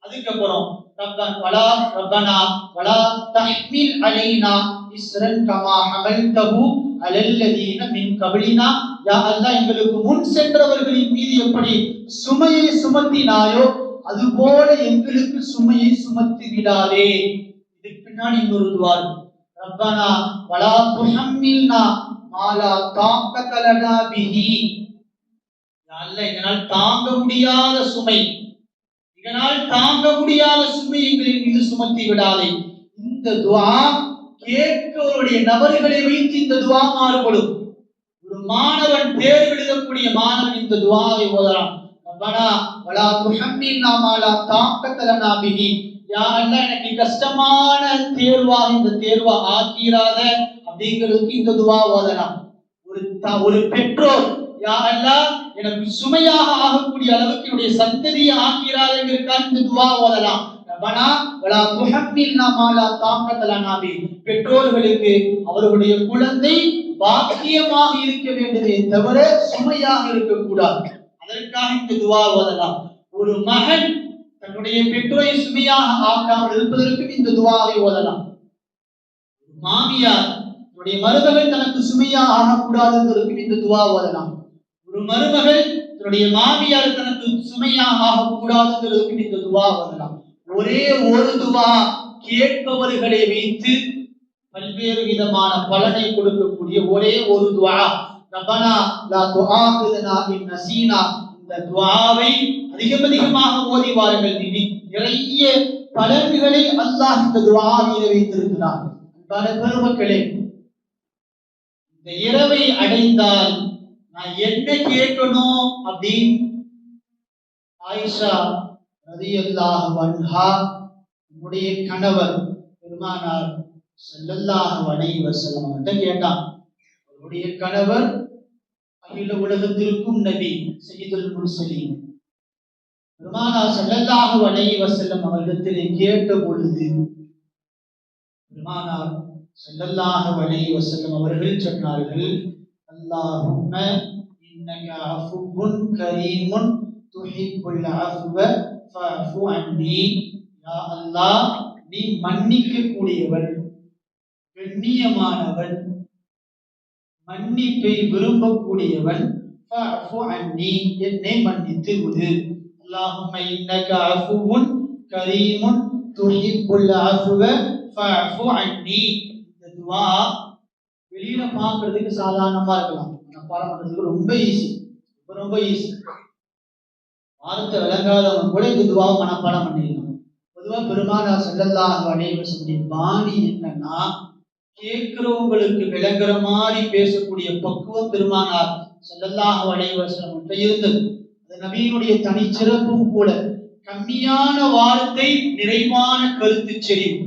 அதுக்கப்புறம் ரப்பனா வலா தஹ்மில் அலைனா இஸ்ரன் கமா ஹமல்தஹு அலல்லதீன மின் கப்லினா, யா அல்லாஹ் எங்களுக்கு முன் சென்றவர்களின் மீது எப்படி சுமையை சுமத்தினாயோ அதுபோல எங்களுக்கு சுமையை சுமத்தி விடாதே. இதுக்கு பின்னாடி இன்னொரு துஆ, ரப்பனா வலா துஹம்மில்னா மா லா தாக்கத லனா பிஹி, யா அல்லாஹ் எங்களால் தாங்க முடியாத சுமை, இதனால் தாங்க முடியாத சுமை எங்களின் மீது சுமத்தி விடாதே. இந்த துஆ கேட்கவருடைய நபர்களை வைத்து இந்த துஆ மாறுபடும். ஒரு மாணவன் தேர்வு எழுதக்கூடிய மாணவன் இந்த துஆவை ஓதலாம். ரப்பனா வலா துஹம்மில்னா மா லா தாக்கத லனா பிஹி, யா அல்லாஹ் எனக்கு கஷ்டமான தேர்வா இந்த தேர்வா ஆக்கிராத அப்படிங்கிறதுக்கு இந்த துஆ ஓதலாம். ஒரு பெற்றோர், யா அல்லாஹ் எனக்கு சுமையாக ஆகக்கூடிய அளவுக்கு என்னுடைய சந்ததியை ஆக்கிறாதேங்கிறதுக்காக இந்த துஆ ஓதலாம். ரப்பனா வலா துஹம்மில்னா மா லா தாக்கத லனா பிஹி, பெற்றோர்களுக்கு அவர்களுடைய குழந்தை பாக்கியமாக இருக்க வேண்டுமே தவிர சுமையாக இருக்கக்கூடாது, அதற்காக இந்த துஆ ஓதலாம். ஒரு மகன் தன்னுடைய பெற்றோரை சுமையாக ஆக்காமல் இருப்பதற்கும் இந்த துஆவை ஓதலாம். மாமியார் தன்னுடைய மருமகள் தனக்கு சுமையாக ஆகக்கூடாதுங்கிறதுக்கும் இந்த துஆ ஓதலாம். ஒரு மருமகள் தன்னுடைய மாமியார் தனக்கு சுமையாக ஆகக்கூடாதுங்கிறதுக்கும் இந்த துஆ ஓதலாம். ஒரே ஒரு துஆ கேட்பவர்களை வைத்து பல்வேறு விதமான பலனை கொடுக்கக்கூடிய ஒரே ஒரு துஆ. ரப்பனா லா துஆகிதுனா இன் நஸீனா, இந்த துஆவை அதிகமாக ஓதி வாருங்கள். நிறைய பலன்களை அல்லாஹ் இந்த துஆவிலே வைத்திருக்கிறார். பல பெருமக்களே, இந்த இரவை அடைந்தால் நான் என்ன கேட்கணும் அப்படின்னு ஆயிஷா ரலியல்லாஹு அன்ஹா நம்முடைய கணவர் பெருமானார் ஸல்லல்லாஹு அலைஹி வஸல்லம் கிட்ட கேட்டான். அவருடைய கணவர் அகில உலகத்திற்கும் நபி சய்யிதுல் முர்சலீன் பெருமானார் ஸல்லல்லாஹு அலைஹி வஸல்லம் அவர்களிடத்திலே கேட்ட பொழுது பெருமானார் ஸல்லல்லாஹு அலைஹி வஸல்லம் அவர்கள் சொன்னார்கள், அல்லாஹும்ம இன்னக அஃபுவுன் கரீமுன் துஹிப்புல் அஃவ ஃபஅஃபு அன்னி. யா அல்லாஹ், நீ மன்னிக்க கூடியவன், கண்ணியமானவன், மன்னிப்பை விரும்பக்கூடியவன். ஃபஅஃபு அன்னி, என்னை மன்னித்து விடு. அல்லாஹும்ம இன்னக அஃபுவுன் கரீமுன் துஹிப்புல் அஃவ ஃபஅஃபு அன்னி. இந்த துஆ வெளியில பார்க்கிறதுக்கு சாதாரணமா இருக்கலாம், ஆனா பாடம் பண்றதுக்கு ரொம்ப ஈஸி. வார்த்தை விளங்காதவன் கூட இந்த துவாவை மனப்பாடம் பண்ணிடலாம். பொதுவா பெருமானார் ஸல்லல்லாஹு அலைஹி வஸல்லம் பாணி என்னன்னா, கேட்கிறவங்களுக்கு விளங்குற மாதிரி பேசக்கூடிய பக்குவம் பெருமானார் ஸல்லல்லாஹு அலைஹி வஸல்லம் இருந்தது. அது நபியினுடைய தனிச்சிறப்பும் கூட. கம்மியான வார்த்தை, நிறைவான கருத்து செறிவு.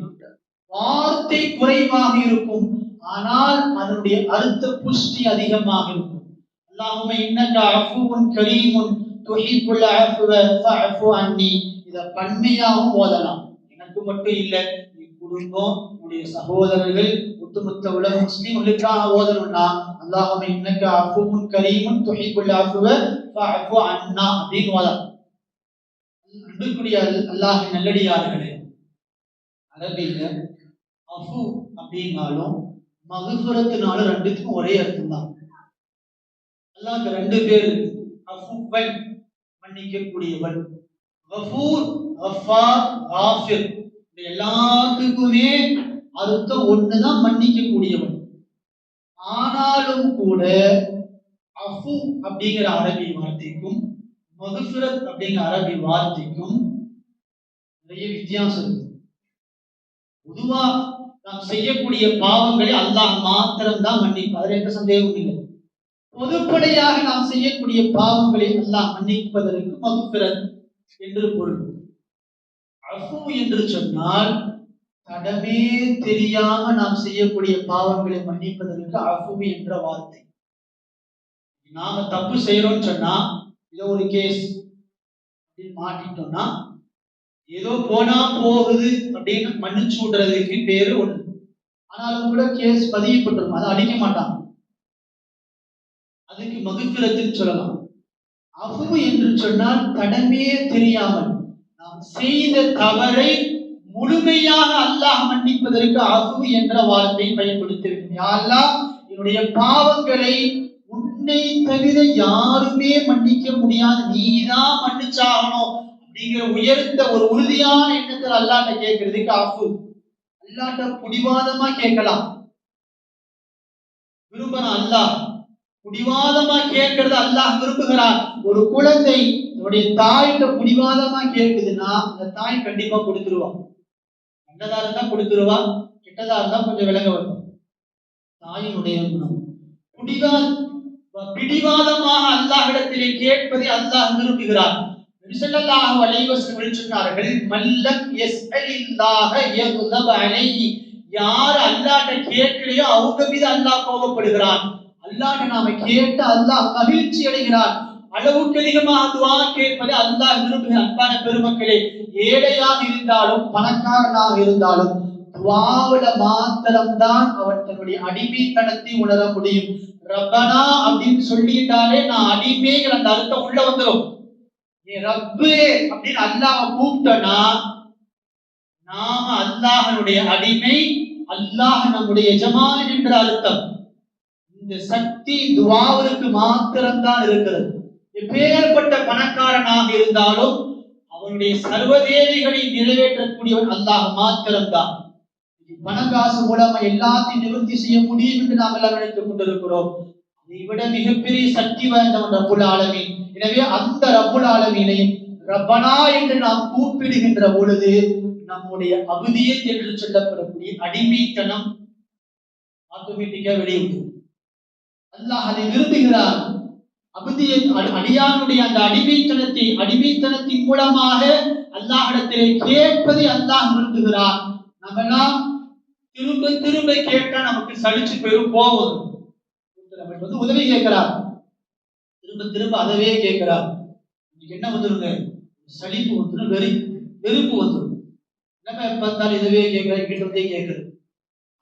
வார்த்தை குறைவாக இருக்கும், ஆனால் அதனுடைய அர்த்த புஷ்டி அதிகமாக இருக்கும். அல்லாஹும்ம இன்னக அஃபூன் கரீமுன் துஹிப்புல் அஃவ ஃபஅஃபு அன்னி. இத பன்மையாகவும் ஓதலாம். எனக்கு மட்டும் இல்ல, என் குடும்பம், என்னுடைய சகோதரர்கள், ஒட்டுமொத்த உலக முஸ்லிம்களுக்காக ஓதணும்னா அல்லாஹும்ம இன்னக அஃபூன் கரீமுன் துஹிப்புல் அஃவ ஃபஅஃபு அன்னா அப்படின்னு ஓதலாம். அன்புக்குரிய அல்லாஹ்வின் நல்லடியார்களே, அரபியில அஃபு அப்படின்னாலும் மக்ஃபிரத்துனாலும் ரெண்டுத்துக்கும் ஒரே அர்த்தம் தான். அல்லாஹ்க்கு ரெண்டு பேர் இருக்கு. அஃபுவன் மன்னிக்கக்கூடியவன், கஃபூர் கஃபார் காஃபிர். எல்லாத்துக்குமே அர்த்தம் ஒண்ணுதான், மன்னிக்கக்கூடியவன். ஆனாலும் கூட அஃபு அப்படிங்கிற அரபி வார்த்தைக்கும் மக்ஃபிரத் அப்படிங்கிற அரபி வார்த்தைக்கும் நிறைய வித்தியாசம் இருக்கு. பொதுவா நாம் செய்யக்கூடிய பாவங்களை அல்லாஹ் மாத்திரம் தான் மன்னிப்பார், அதில் எந்த சந்தேகமும் இல்லை. பொதுப்படையாக நாம் செய்யக்கூடிய பாவங்களை அல்லாஹ் மன்னிப்பதற்கு மக்ஃபிரத் என்று பொருள். அஃபு என்று சொன்னால் தடமே தெரியாம நாம் செய்யக்கூடிய பாவங்களை மன்னிப்பதற்கு அஃபு என்ற வார்த்தை. நாம தப்பு செய்யறோம்னு சொன்னா, ஏதோ ஒரு கேஸ் அப்படின்னு மாட்டிட்டோம்னா, ஏதோ போனா போகுது அப்படின்னு மன்னிச்சு விடுறதுக்கு பேரு ஒண்ணு. ஆனாலும் கூட கேஸ் பதியப்பட்டிருக்கும், அதை அழிக்க மாட்டாங்க, அதுக்கு மக்ஃபிரத்துன்னு சொல்லலாம். அஃபு என்று சொன்னால் தடமே தெரியாமல் நாம் செய்த தவறை முழுமையாக அல்லாஹ் மன்னிப்பதற்கு அஃபு என்ற வார்த்தை பயன்படுத்த வேண்டும். யா அல்லாஹ், என்னுடைய பாவங்களை உன்னை தவிர யாருமே மன்னிக்க முடியாது, நீதான் மன்னிச்சாகணும் அப்படிங்கிற உயர்ந்த ஒரு உறுதியான எண்ணத்தில் அல்லாஹ்ட்ட கேட்கறதுக்கு அஃபு. அல்லாஹ்ட்ட புடிவாதமா கேட்கலாம், விரும்புறான் அல்லாஹ். புடிவாதமா கேட்கறது அல்லாஹ் விரும்புகிறான். ஒரு குழந்தை என்னுடைய தாயிட்ட புடிவாதமா கேட்குதுன்னா அந்த தாய் கண்டிப்பா கொடுத்துருவான். நல்லதா இருந்தா கொடுத்துருவா, கெட்டதா இருந்தா கொஞ்சம் விலக வைக்கும். தாயினுடைய குணம். பிடிவாதமாக அல்லாஹ்விடத்திலே கேட்பதை அல்லாஹ் விரும்புகிறார். ஸல்லல்லாஹு அலைஹி வஸல்லம் சொன்னார்கள், மல்லம் யஸ்அலில்லாஹ யக்லப் அலைஹி. யார் அல்லாஹ்ட்ட கேட்கலையோ அவங்க மீது அல்லாஹ் கோபப்படுகிறான். அல்லாஹ்ட்ட நாம கேட்ட அல்லாஹ் மகிழ்ச்சி அடைகிறான். அளவுக்கு அதிகமாக துஆ கேட்பதை அல்லாஹ் விரும்புகிறான். அன்பான பெருமக்களே, ஏழையாக இருந்தாலும் பணக்காரனாக இருந்தாலும் துஆவுல மாத்திரம்தான் அவன் தன்னுடைய அடிமைத்தனத்தை உணர முடியும். ரப்பனா அப்படின்னு சொல்லிட்டாலே நான் அடிமைங்கிற அந்த அர்த்தம் உள்ள வந்துடும். ரப்பு அப்படின்னு அல்லாஹ் கூப்பிட்டனா நாம அல்லாஹ்வுடைய அடிமை, அல்லாஹ் நம்முடைய எஜமான் என்ற அர்த்தம். இந்த சக்தி துஆவுக்கு மாத்திரம்தான் இருக்கிறது. எப்பேற்பட்ட பணக்காரனாக இருந்தாலும் அவனுடைய சர்வதேவைகளை நிறைவேற்றக்கூடியவன் அல்லாஹ் மாத்திரம்தான். பணக்காசு மூலமா எல்லாத்தையும் நிவர்த்தி செய்ய முடியும் என்று நாம் எல்லாம் நினைத்துக் கொண்டிருக்கிறோம். அதை விட மிகப்பெரிய சக்தி வாய்ந்தவன் ரப்புல் ஆலமீன். எனவே அந்த ரப்புல் ஆலமீனை ரப்பனா என்று நாம் கூப்பிடுகின்ற பொழுது நம்முடைய அபுதியத் என்று சொல்லப்படக்கூடிய அடிமைத்தனம் ஆட்டோமேட்டிக்கா வெளியிடும். அல்லாஹ் அதை விரும்புகிறான். அபுதியத் அடியானுடைய அந்த அடிமைத்தனத்தின் மூலமாக அல்லாஹ்விடத்திலே கேட்பதை அல்லாஹ் விரும்புகிறான். நம்ம எல்லாம் திரும்ப திரும்ப கேட்டா நமக்கு சலிச்சு போயிடும், போகும். நமக்கு வந்து உதவி கேட்கிறார், திரும்ப திரும்ப அதவே கேட்கிறார். என்ன வந்துருங்க, சலிப்பு வந்துடும், வெறுப்பு வந்துடும். நம்ம பார்த்தாலும் இதவே கேட்கறதே கேட்கறது.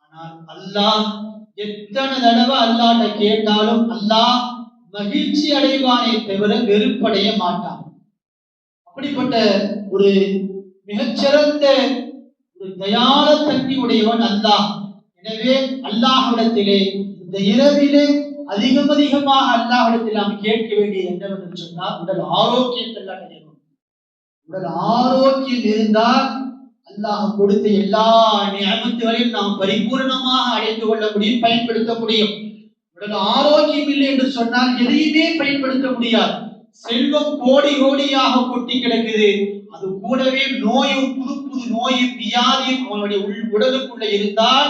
ஆனால் அல்லாஹ் எத்தனை தடவை அல்லாஹ்ட்ட கேட்டாலும் அல்லாஹ் மகிழ்ச்சி அடைவானே தவிர வெறுப்படைய மாட்டான். அப்படிப்பட்ட ஒரு மிகச்சிறந்த ஒரு தயால தன்மை உடையவன் அல்லாஹ். எனவே அல்லாஹ்விடத்திலே இந்த இரவிலே அதிகமாக அல்லாஹ்விடத்தில் நாம் கேட்க வேண்டியது என்னவென்று சொன்னால், உடல் ஆரோக்கியத்தை கிடைக்கும். உடல் ஆரோக்கியம் இருந்தால் அல்லாஹ் கொடுத்த எல்லா நியமத்துகளையும் நாம் பரிபூர்ணமாக அடைந்து கொள்ள முடியும், பயன்படுத்த முடியும். உடல் ஆரோக்கியம் இல்லை என்று சொன்னால் எதையுமே பயன்படுத்த முடியாது. செல்வம் கோடி கோடியாக கொட்டி கிடக்குது, அது கூடவே நோயும் புது புது நோயும் வியாதியும் அவனுடைய உடலுக்குள்ள இருந்தால்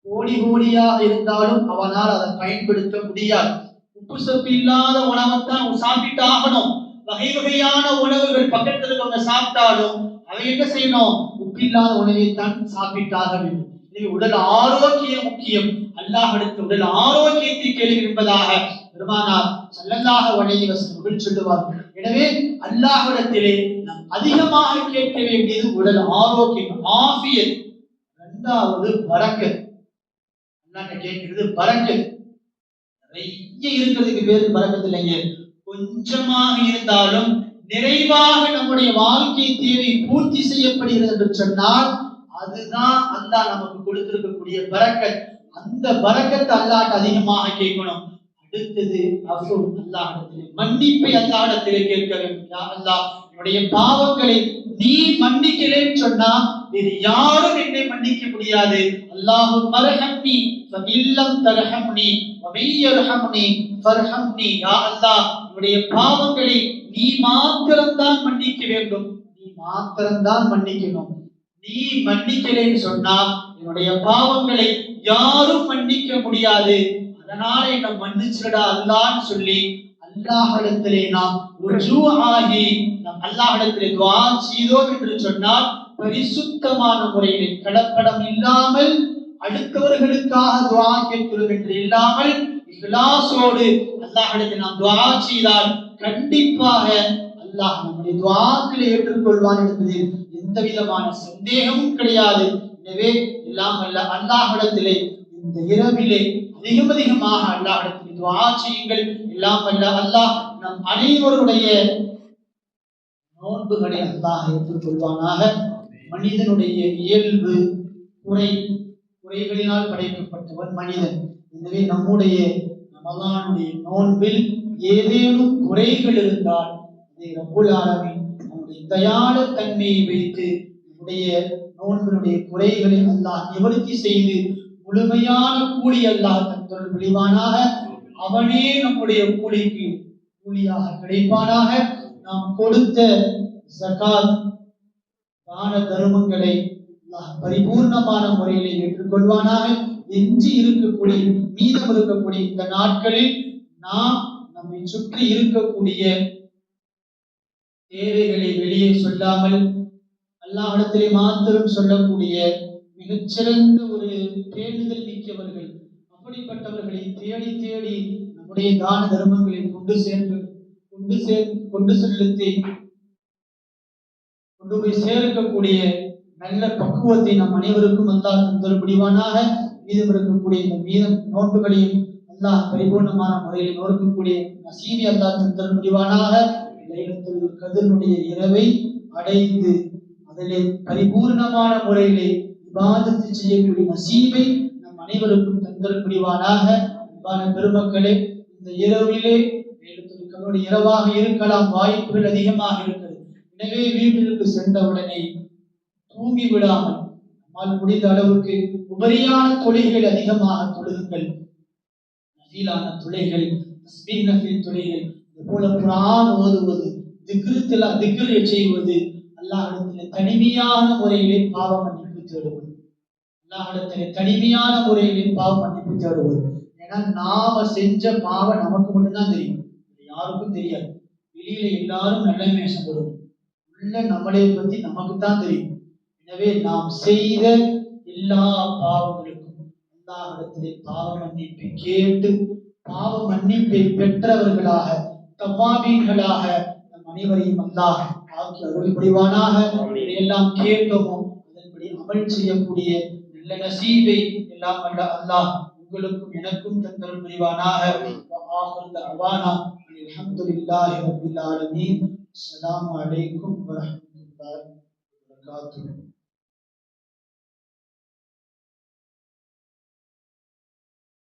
கோடி கோடியாக இருந்தாலும் அவனால் அதை பயன்படுத்த முடியாது. உப்பு சப்பு இல்லாத உணவைத்தான் சாப்பிட்டாகணும். வகை வகையான உணவுகள் பக்கத்தில் இருக்கவங்க சாப்பிட்டாலும் அதை என்ன செய்யணும்? உப்பில்லாத உணவைத்தான் சாப்பிட்டாக வேண்டும். உடல் ஆரோக்கியம் முக்கியம். அல்லாஹ்விடத்தில் உடல் ஆரோக்கியத்தை கேள்வி என்பதாக பெருமானார் ஸல்லல்லாஹு அலைஹி வஸல்லம் சொல்லுவார். எனவே அல்லாஹ்விடத்திலே நாம் அதிகமாக கேட்க வேண்டியது உடல் ஆரோக்கியம், ஆஃபியத். இரண்டாவது பரக்கத். அல்லாஹ் கேட்கிறது பரக்கத். நிறைய இருக்கிறதுக்கு பேரு பரக்கத் இல்லைங்க. கொஞ்சமாக இருந்தாலும் நிறைவாக நம்முடைய வாழ்க்கை தேவை பூர்த்தி செய்யப்படுகிறது என்று சொன்னால் அதுதான் அல்லாஹ் நமக்கு கொடுத்திருக்கக்கூடிய பரக்கத். அந்த பரக்கத்தை அல்லாஹ்ட்ட அதிகமாக கேட்கணும். அடுத்தது அல்லாஹ்விடத்திலே மன்னிப்பை அல்லாஹ்விடத்திலே கேட்க வேண்டும். யா அல்லாஹ், என்னுடைய பாவங்களை நீ மன்னிக்கலேன்னு சொன்னா வேறு யாரும் என்னை மன்னிக்க முடியாது. அல்லாஹு மர்ஹம்னி ஃபஇல்லம் தர்ஹம்னி வமையர்ஹம்னி ஃபர்ஹம்னி. யா அல்லாஹ், என்னுடைய பாவங்களை நீ மாத்திரம்தான் மன்னிக்க வேண்டும், நீ மாத்திரம்தான் மன்னிக்கணும். நீ மன்னிக்கலேன்னு சொன்னா என்னுடைய பாவங்களை யாரும் மன்னிக்க முடியாது. அதனால என்ன மன்னிச்சிடா அல்லாஹ்னு சொல்லி அல்லாஹ்விடத்திலே நாம் ருஜூ ஆகி நாம் அல்லாஹ்விடத்திலே துஆ செய்தோம் என்று சொன்னால் பரிசுத்தமான முறையில் கலப்படம் இல்லாமல் அடுத்தவர்களுக்காக துஆ கேட்கிறோம் என்று இல்லாமல் இக்லாஸோடு அல்லாஹ்விடத்தில் நாம் துஆ செய்தால் கண்டிப்பாக அல்லாஹ் நம்முடைய துஆக்களை ஏற்றுக்கொள்வான் என்பதில் எந்த விதமான சந்தேகமும் கிடையாது. எனவே எல்லாம் அல்ல அல்லாஹ்விடத்திலே இந்த இரவிலே அதிகமாக அல்லாஹ்விடத்தில் துஆ செய்யுங்கள். எல்லாம் அல்ல அல்லாஹ் நம் அனைவருடைய நோன்புகளை அல்லாஹ் ஏற்றுக்கொள்வானாக. மனிதனுடைய இயல்பு குறைகளினால் படைக்கப்பட்டவன் மனிதன். எனவே நம்முடைய ரமலானுடைய நோன்பில் ஏதேனும் குறைகள் இருந்தால் அதை ரப்புல் ஆலமீன் நம்முடைய தயாள தன்மையை வைத்து நம்முடைய நோன்பினுடைய குறைகளை அல்லாஹ் நிவர்த்தி செய்து முழுமையான கூலி அல்லாஹ் தந்தருள் புரிவானாக. அவனே நம்முடைய கூலிக்கு கூலியாக கிடைப்பானாக. நாம் கொடுத்த ஜகாத் தான தர்மங்களை அல்லாஹ் பரிபூர்ணமான முறையிலே ஏற்றுக்கொள்வானாக. எஞ்சி இருக்கக்கூடிய மீதம் இருக்கக்கூடிய இந்த நாட்களில் நாம் நம்மை சுற்றி இருக்கக்கூடிய தேவைகளை வெளியே சொல்லாமல் அல்லாஹ்விடத்திலே மாத்திரம் சொல்லக்கூடிய மிகச்சிறந்த ஒரு பேணுதல் மிக்கவர்கள், அப்படிப்பட்டவர்களை தேடி தேடி நம்முடைய தான தர்மங்களை கொண்டு போய் சேர்க்கக்கூடிய நல்ல பக்குவத்தை நம் அனைவருக்கும் அல்லாஹ் தந்தருள் புரிவானாக. மீதம் இருக்கக்கூடிய இந்த மீதம் நோன்புகளையும் அல்லாஹ் பரிபூர்ணமான முறையில் நோக்கக்கூடிய நசீபை அல்லாஹ் தந்தருள் புரிவானாக. லைலத்துல் கத்ருடைய இரவை அடைந்து அதிலே பரிபூர்ணமான முறையிலே இபாதத்து செய்யக்கூடிய நசீபை நம் அனைவருக்கும் தந்தருள் புரிவானாக. அன்பான பெருமக்களே, இந்த இரவிலே லைலத்துல் கத்ருடைய இரவாக இருக்கலாம், வாய்ப்புகள் அதிகமாக இருக்கிறது. எனவே வீட்டிற்கு சென்றவுடனே தூங்கி விடாமல் நம்மால் முடிந்த அளவுக்கு உபரியான தொழில்கள் அதிகமாக தொழுகுங்கள். நஃபீலான தொழில்கள், தஸ்பீஹ் நஃபீல் தொழில்கள், இதுபோல குர்ஆன் ஓதுவது, திக்ர் செய்வது, அல்லாஹ்விடத்திலே தனிமையான முறையிலே பாவ மன்னிப்பு தேடுவது, அல்லாஹ்விடத்திலே தனிமையான முறையிலே பாவ மன்னிப்பு தேடுவது. ஏன்னா நாம செஞ்ச பாவம் நமக்கு மட்டும்தான் தெரியும், யாருக்கும் தெரியாது. வெளியில எல்லாரும் நல்ல மேசப்படுவோம், உள்ள நம்மளை பத்தி நமக்கு தான் தெரியும். எனவே நாம் செய்த எல்லா பாவங்களுக்கும் அல்லாஹ்விடத்திலே பாவ மன்னிப்பை கேட்டு பாவ மன்னிப்பை பெற்றவர்களாக தவ்வாபீன்களாக நம் அனைவரையும் அல்லாஹ் ஆக்கி அருள் புரிவானாக. எல்லாம் கேட்டோமோ அதன்படி அமல் செய்யக்கூடிய நல்ல நசீபை எல்லாம் அல்ல அல்லாஹ் உங்களுக்கும் எனக்கும் தந்தருள் புரிவானாக. அல்ஹம்துலில்லாஹி ரப்பில் ஆலமீன். அஸ்ஸலாமு அலைக்கும் வரஹ்மத்துல்லாஹி வபரகாத்துஹு.